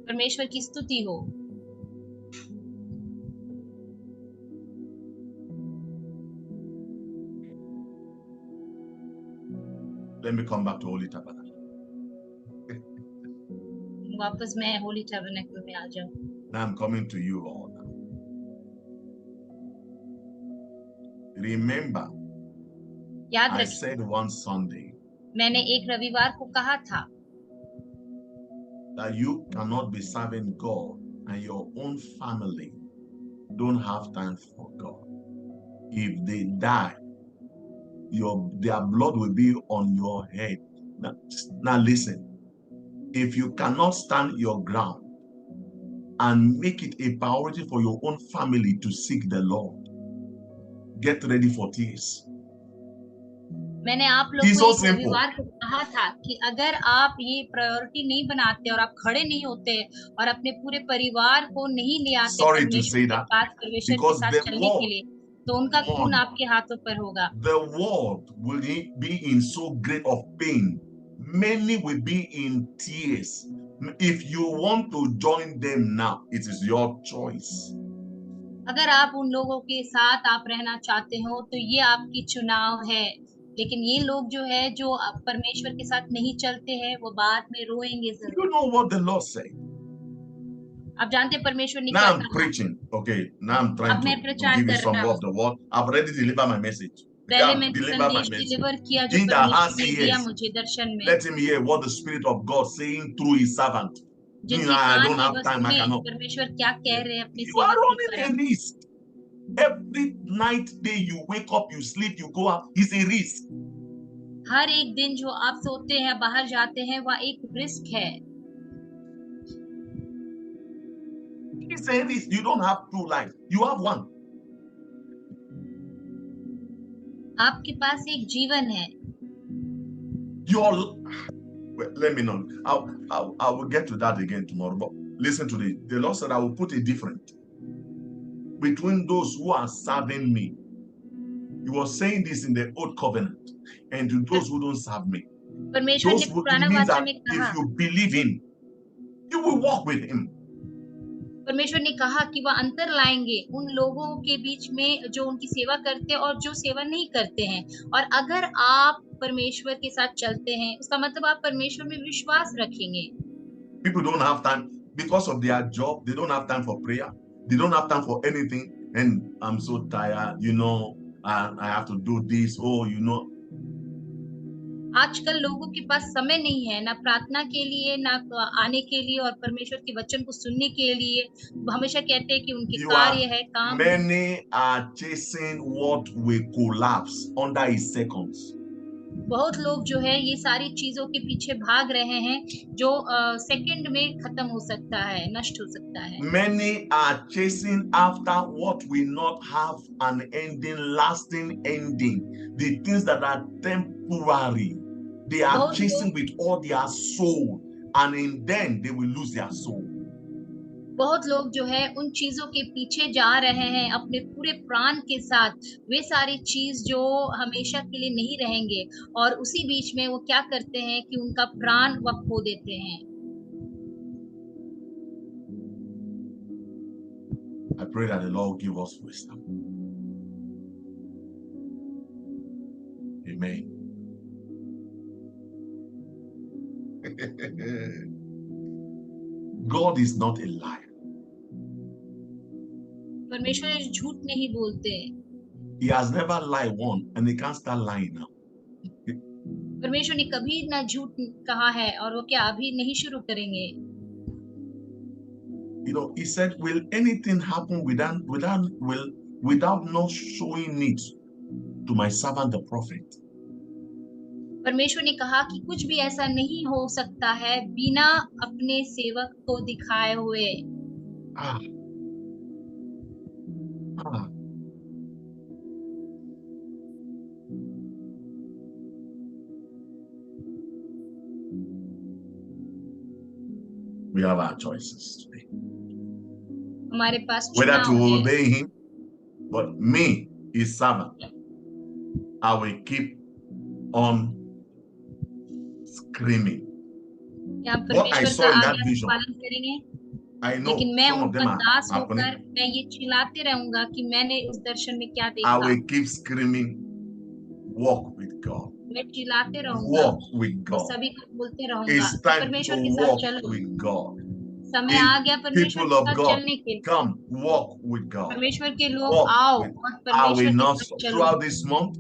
परमेश्वर की स्तुति हो। Let me come back to Holy Tabernacle. वापस मैं होली टैबरनेकल में आ जाऊं। Now I'm coming to you, Lord. Remember, याद I रखिए, said one Sunday, मैंने एक रविवार को कहा था, that you cannot be serving God and your own family don't have time for God. If they die, their blood will be on your head. Now listen, if you cannot stand your ground and make it a priority for your own family to seek the Lord, get ready for tears. मैंने आप लोग It's को so एक simple. रविवार को कहा था कि अगर आप ये प्रायोरिटी नहीं बनाते और आप खड़े नहीं होते और अपने पूरे परिवार को नहीं ले आते Sorry to परमेश्वर say के that, पास परमेश्वर के because साथ the चलने के world, लिए, तो उनका खून आपके हाथों पर होगा. the world will be in so great of pain. Many will be in tears. If you want to join them now, it is your choice. अगर आप उन लोगों के साथ आप रहना चाहते हो तो ये आपकी चुनाव है, लेकिन ये लोग जो है जो परमेश्वर के साथ नहीं चलते हैं वो बाद में रोएंगे You जरूर. know what the Lord said. आप जानते हैं परमेश्वर ने Now क्या I'm कहा. preaching. Okay, now I'm trying अब मैं to प्रचार give you कर some रहा of हूँ. the word. I've already delivered my message. पहले I've मैंने delivered my संदेश message. डिलीवर किया जो He that has परमेश्वर ने दिया ears, मुझे दर्शन में. let him hear what the Spirit of God saying through his servant. जिनके I कान don't है have वह time, I सुने cannot. परमेश्वर क्या कह रहे हैं अपने You are सेवक के running द्वारा. a risk. Every night, day you wake up, you sleep, you go out, it's a risk. हर एक दिन जो आप सोते हैं बाहर जाते हैं वह एक रिस्क है. It's a risk. You don't have two lives, you have one. आपके पास एक जीवन है. Well, let me know. I will get to that again tomorrow. But listen to this. The Lord said, I will put a difference between those who are serving me. He was saying this in the old covenant, and to those who don't serve me. परमेश्वर ने It पुराना means वाचा that में कहा, if you believe him, you will walk with him. परमेश्वर ने कहा कि वह अंतर लाएंगे उन लोगों के बीच में जो उनकी सेवा करते हैं और जो सेवा नहीं करते हैं. और अगर आप परमेश्वर के साथ चलते हैं उसका मतलब आप परमेश्वर में विश्वास रखेंगे. People don't have time because of their job. They don't have time for prayer. They don't have time for anything. And I'm so tired, I have to do this. आजकल लोगों के पास समय नहीं है ना प्रार्थना के लिए ना आने के लिए और परमेश्वर के वचन को सुनने के लिए. हमेशा कहते हैं कि उनके कार्य है, काम है. Many are chasing what will collapse under his seconds. बहुत लोग जो है ये सारी चीजों के पीछे भाग रहे हैं जो सेकंड में खत्म हो सकता है, नष्ट हो सकता है. Many are chasing after what will not have an ending, lasting ending. The things that are temporary. They are chasing with all their soul, and in them they will lose their soul. बहुत लोग जो है उन चीजों के पीछे जा रहे हैं अपने पूरे प्राण के साथ. वे सारी चीज जो हमेशा के लिए नहीं रहेंगे और उसी बीच में वो क्या करते हैं कि उनका प्राण वह खो देते हैं. I pray that the Lord give us wisdom. Amen. God is not a liar. परमेश्वर झूठ नहीं बोलते. He has never lied once, and he can't start lying now. परमेश्वर ने कभी ना झूठ कहा है और वो क्या अभी नहीं शुरू करेंगे. He said, will anything happen without not showing it to my servant the prophet? परमेश्वर ने कहा कि कुछ भी ऐसा नहीं हो सकता है बिना अपने सेवक को दिखाए हुए. We have our choices today. हमारे पास whether to चुनाव है. obey him, but me, his servant, I will keep on screaming. What I saw in that vision, I know लेकिन मैं some of them उनका are दास happening. होकर मैं ये चिल्लाते रहूंगा कि मैंने उस दर्शन में क्या I देखा. will keep screaming, walk with God. मैं चिल्लाते रहूंगा. Walk with God. सभी को बोलते रहूंगा It's कि time परमेश्वर to के साथ walk चलो. with God. समय आ गया परमेश्वर People के of साथ God, चलने के लिए. come walk with God. परमेश्वर के लोग Walk आओ with- और I परमेश्वर will के not साथ चलो. throughout this month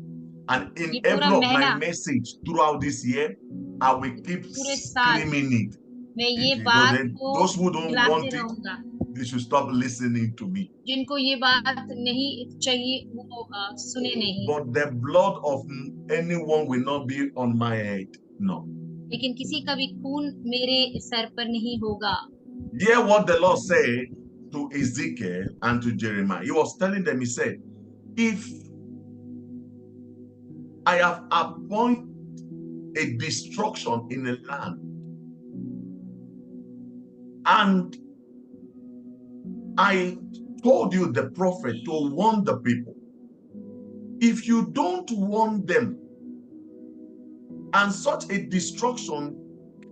and in ये पूरा every of my महीना, message throughout this year, I will keep पूरे साल screaming it. मैं ये You know, बात को those who don't खिलाते want it, रहूंगा। they should stop listening to me. जिनको ये बात नहीं चाहिए वो सुने नहीं। But the blood of anyone will not be on my head. No. लेकिन किसी का भी खून मेरे सर पर नहीं होगा। Hear what the Lord said to Ezekiel and to Jeremiah. He was telling them, he said, if I have appointed a destruction in a land, and I told you, the prophet, to warn the people, if you don't warn them and such a destruction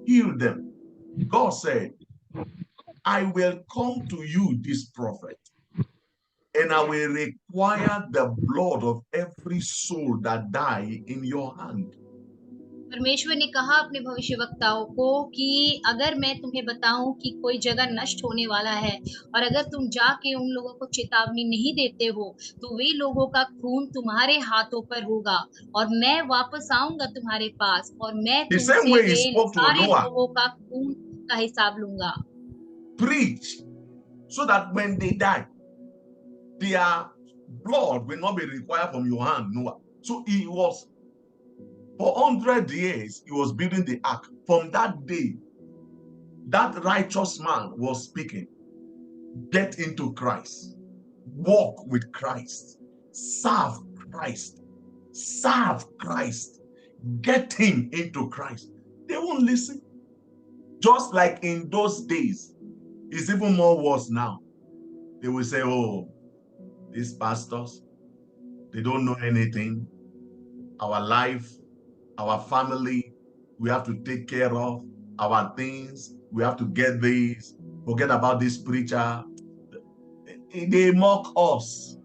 kill them, God said, I will come to you, this prophet, and I will require the blood of every soul that die in your hand. परमेश्वर ने कहा अपने भविष्यवक्ताओं को कि अगर मैं तुम्हें बताऊं कि कोई जगह नष्ट होने वाला है और अगर तुम जाके उन लोगों को चेतावनी नहीं देते हो तो वे लोगों का खून तुम्हारे हाथों पर होगा और मैं वापस आऊंगा तुम्हारे पास और मैं The same तुमसे way he way spoke to सारे Noah, लोगों का खून का हिसाब लूंगा। preach so that when they die, their blood will not be required from your hand, Noah. So he was, for 100 years, he was building the ark. From that day, that righteous man was speaking, get into Christ, walk with Christ, serve Christ, serve Christ, get him into Christ. They won't listen. Just like in those days, it's even more worse now. They will say, oh, these pastors, they don't know anything. Our life, our family, we have to take care of our things. We have to get these. Forget about this preacher. They mock us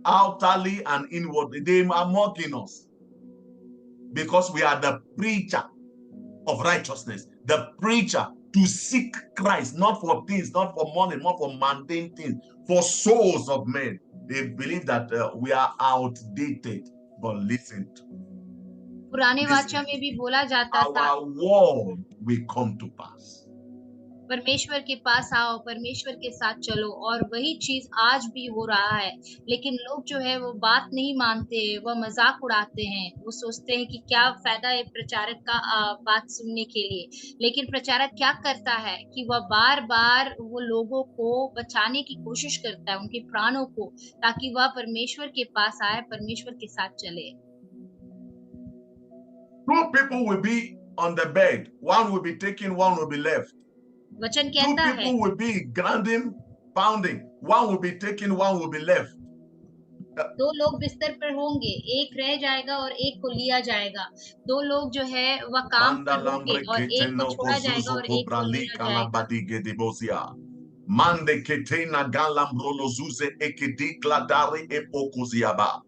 outwardly and inwardly. They are mocking us because we are the preacher of righteousness, the preacher to seek Christ, not for things, not for money, not for mundane things, for souls of men. They believe that we are outdated. But listen, पुराने वाचा में भी बोला जाता था, our word will come to pass. परमेश्वर के पास आओ, परमेश्वर के साथ चलो, और वही चीज आज भी हो रहा है। लेकिन लोग जो है वो बात नहीं मानते, वह मजाक उड़ाते हैं। वो सोचते हैं कि क्या फायदा है प्रचारक का बात सुनने के लिए। लेकिन प्रचारक क्या करता है कि वह बार बार वो लोगों को बचाने की कोशिश करता है, उनके प्राणों को, ताकि वह परमेश्वर के पास आए, परमेश्वर के साथ चले। Two people will be on the bed. One will be taken, one will be left. वचन Two कहता है people will be grinding, pounding. One will be taken, one will be left. दो लोग बिस्तर पर होंगे, एक रह जाएगा और एक को लिया जाएगा। दो लोग जो है वह काम Manda पर होंगे lambre और kete एक को no छोड़ा जाएगा kozuzo और एक को kobrali लिया जाएगा। kalabadige debosia. Mande kete na galambro zuze ekedi kladari epokuziaba.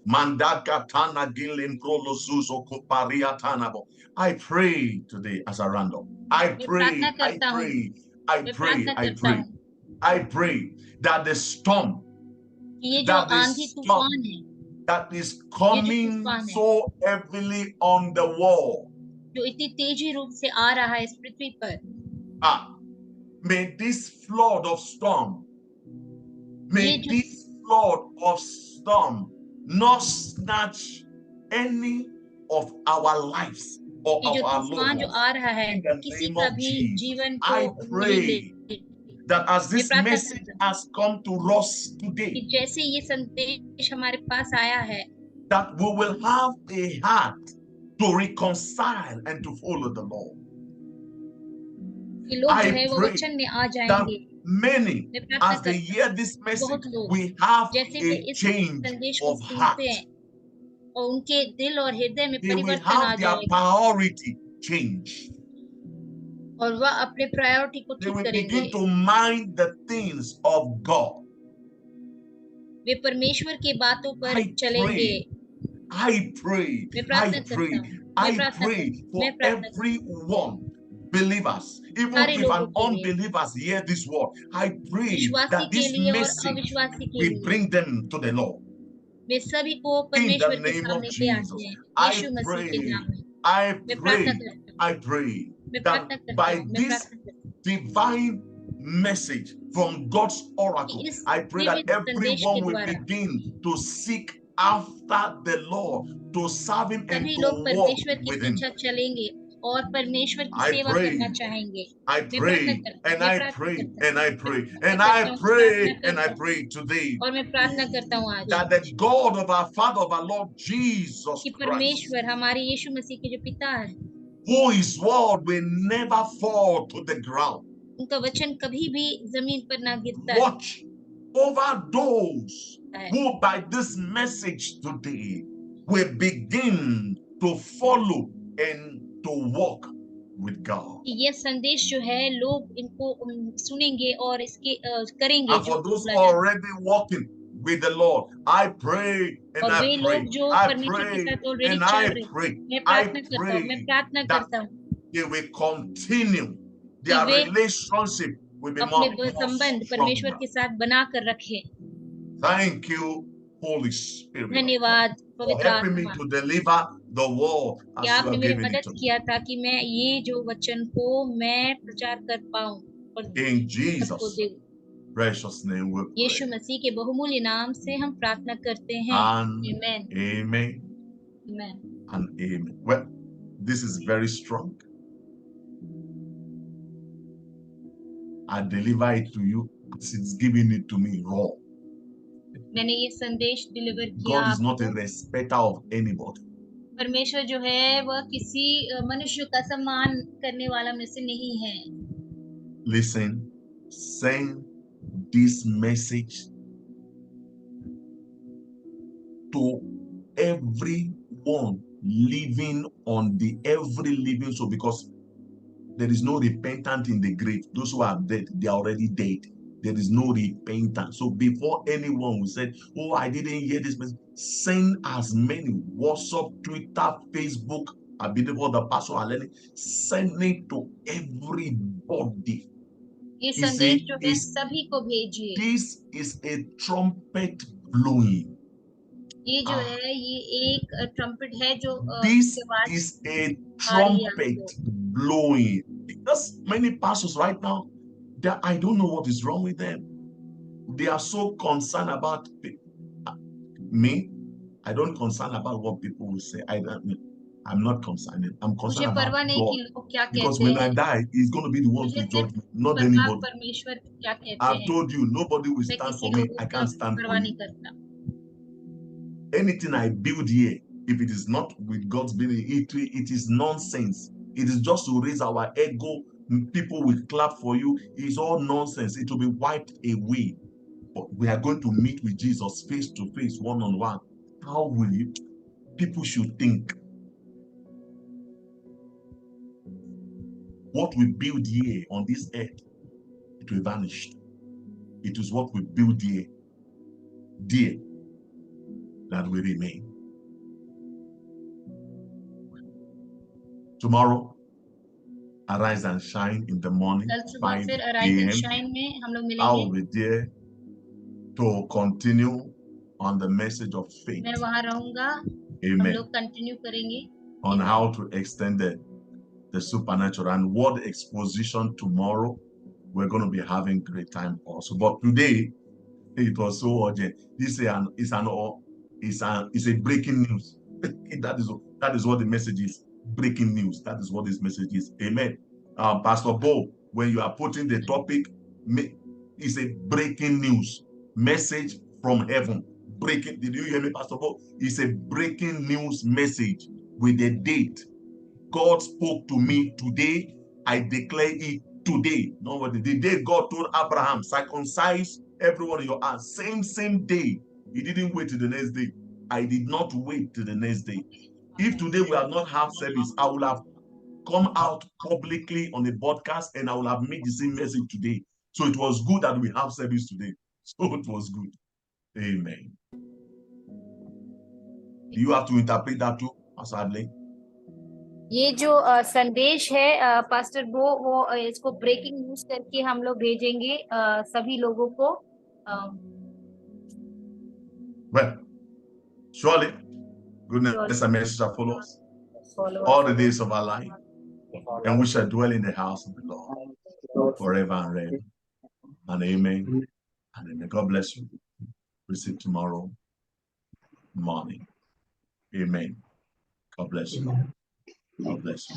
Mandaka tana gilimbro zuzo koparia tanabo. I pray today as a random. I मैं pray, प्रार्थना I करता हूँ, pray, I मैं pray, प्रार्थना I करता pray, हूँ I pray that the storm, कि ये जो that आंधी is तूफान है, that is ये जो coming तूफान है, so heavily on the wall. जो इतनी तेजी रूप से आ रहा है इस पृथ्वी पर, May this flood of storm, ये may जो this flood of storm not snatch any of our lives or ये जो of our loved तूफान जो ones. आ रहा है In the किसी name का of भी Jesus, जीवन I को नहीं pray ले। that as मैं this प्रार्थना message करता हूँ has come to us कि today, जैसे ये संदेश हमारे पास आया है, that we will have a heart to reconcile and to follow the Lord. कि लोग जो I है वो pray वचन में आ that जाएंगे। many, मैं प्रार्थना as they करता hear हूँ this कि message, बहुत लोग we have जैसे वे a इस change संदेश को of सुनते heart. हैं और उनके दिल और हृदय में They will परिवर्तन आ have their जाएगा priority changed. और वह अपने प्रायोरिटी को They ठीक will करेंगे। begin to mind the things of God. वे परमेश्वर की बातों पर I चलेंगे। pray, I pray, मैं I प्रार्थना pray, करता हूँ, मैं I प्रार्थना pray करता हूँ, for मैं प्रार्थना करता हूँ everyone, believers, even सारे if लोगों an के लिए, unbelievers hear this word, I pray विश्वासी that के this लिए और message अविश्वासी के will लिए। bring them to the Lord. वे सभी को In परमेश्वर the के name of सामने ले आते Jesus, हैं, I यीशु मसीह के pray, नाम में। I मैं प्रार्थना pray, करता हूँ, I pray that by this divine message from God's oracle, I pray that everyone will begin to seek after the Lord, to serve Him and सभी to लोग walk परमेश्वर के with Him. पीछे चलेंगे और परमेश्वर की I सेवा pray, करना चाहेंगे। I मैं प्रार्थना pray, करता हूँ, and मैं I प्रार्थना pray, करता and हूँ, I pray, मैं and करता I हूँ, pray, प्रार्थना and I करता हूँ pray today और मैं प्रार्थना करता हूँ आज that the God of our Father, of our Lord Jesus कि Christ, परमेश्वर हमारे यीशु मसीह के जो पिता है, who His word will never fall to the ground, उनका वचन कभी भी जमीन पर ना गिरता है। watch over those who by this message today will begin to follow and to walk with God. कि ये संदेश जो है लोग इनको सुनेंगे और इसके करेंगे And जो for those बोला जाए। already walking with the Lord, I pray and और I वे pray, लोग जो I परमेश्वर के pray साथ ऑलरेडी and चल I रहे, pray, मैं I प्रार्थना करता हूँ, pray मैं प्रार्थना that करता हूँ they will continue, कि their way relationship will be अपने more संबंध परमेश्वर stronger. के साथ बना कर रखे। Thank you, Holy Spirit, धन्यवाद for पवित्र helping me आत्मा to deliver the word कि as you आपने have मेरी given it मदद to me. किया था कि मैं ये जो वचन को मैं प्रचार कर पाऊं और In सबको Jesus' दूं। precious name we Yeshu pray. मसीह के बहुमूल्य नाम से हम प्रार्थना करते हैं। And amen, amen amen. and amen. Well, this is very strong. I deliver it to you as it's giving it to me raw. मैंने ये संदेश डिलीवर किया God is not a आपको। respecter of anybody. परमेश्वर जो है वह किसी मनुष्य का सम्मान करने वाला में से नहीं है। Listen, send this message to everyone living on the every living soul, because there is no repentance in the grave. Those who are dead, they are already dead. There is no repentance. So before anyone will say, oh, I didn't hear this message, send as many WhatsApp, Twitter, Facebook, I believe all the pastor are learning, send it to everybody. ये You संदेश see, जो है सभी को भेजिए। this is a trumpet blowing. ये जो है ये एक ट्रम्पेट है जो This के बाद is a आ रही है trumpet आपको। blowing. Because many pastors right now, I don't know what is wrong with them. They are so concerned about me. I don't concern about what people will say. I'm not concerned. I'm मुझे concerned about परवाह नहीं God. कि लोग क्या Because कहते when I हैं। die, He's going to be the one मुझे to judge सिर्फ me, not परवाह anybody. परमेश्वर क्या कहते I've हैं। told you, nobody will मैं stand किसी for me. लोगों I का can't stand for परवाह नहीं you. करता। Anything I build here, if it is not with God's building, it is nonsense. It is just to raise our ego. People will clap for you. It's all nonsense. It will be wiped away. But we are going to meet with Jesus face to face, one on one. How will you? People should think. What we build here on this earth, it will vanish. It is what we build here, dear, that will remain. Tomorrow, arise and shine in the morning, कल सुबह 5 फिर arise and a.m. Shine में हम लोग I मिलेंगे। will be there to continue on the message of faith. मैं वहां रहूंगा। हम Amen. लोग कंटिन्यू करेंगे On how to extend the supernatural and word exposition tomorrow. We're going to be having great time also. But today, it was so urgent. This is a breaking news. that is what the message is. Breaking news. That is what this message is. Amen. Pastor Bo, when you are putting the topic, it's a breaking news message from heaven. Breaking. Did you hear me, Pastor Bo? It's a breaking news message with a date. God spoke to me today. I declare it today. Nobody. The day God told Abraham, circumcise everyone in your house. Same day. He didn't wait till the next day. I did not wait till the next day. If today we have not have service, I will have come out publicly on the podcast and I will have made the same message today. So it was good that we have service today. So it was good. Amen. Do you have to interpret that too, Pastor Adley? ये जो संदेश है pastor वो इसको breaking news करके हम लोग भेजेंगे सभी लोगों को। Well, surely goodness and mercy shall follow us all the days of our life, and we shall dwell in the house of the Lord forever and ever. And amen. And amen. God bless you. We'll see you tomorrow morning. Amen. God bless you. God bless you.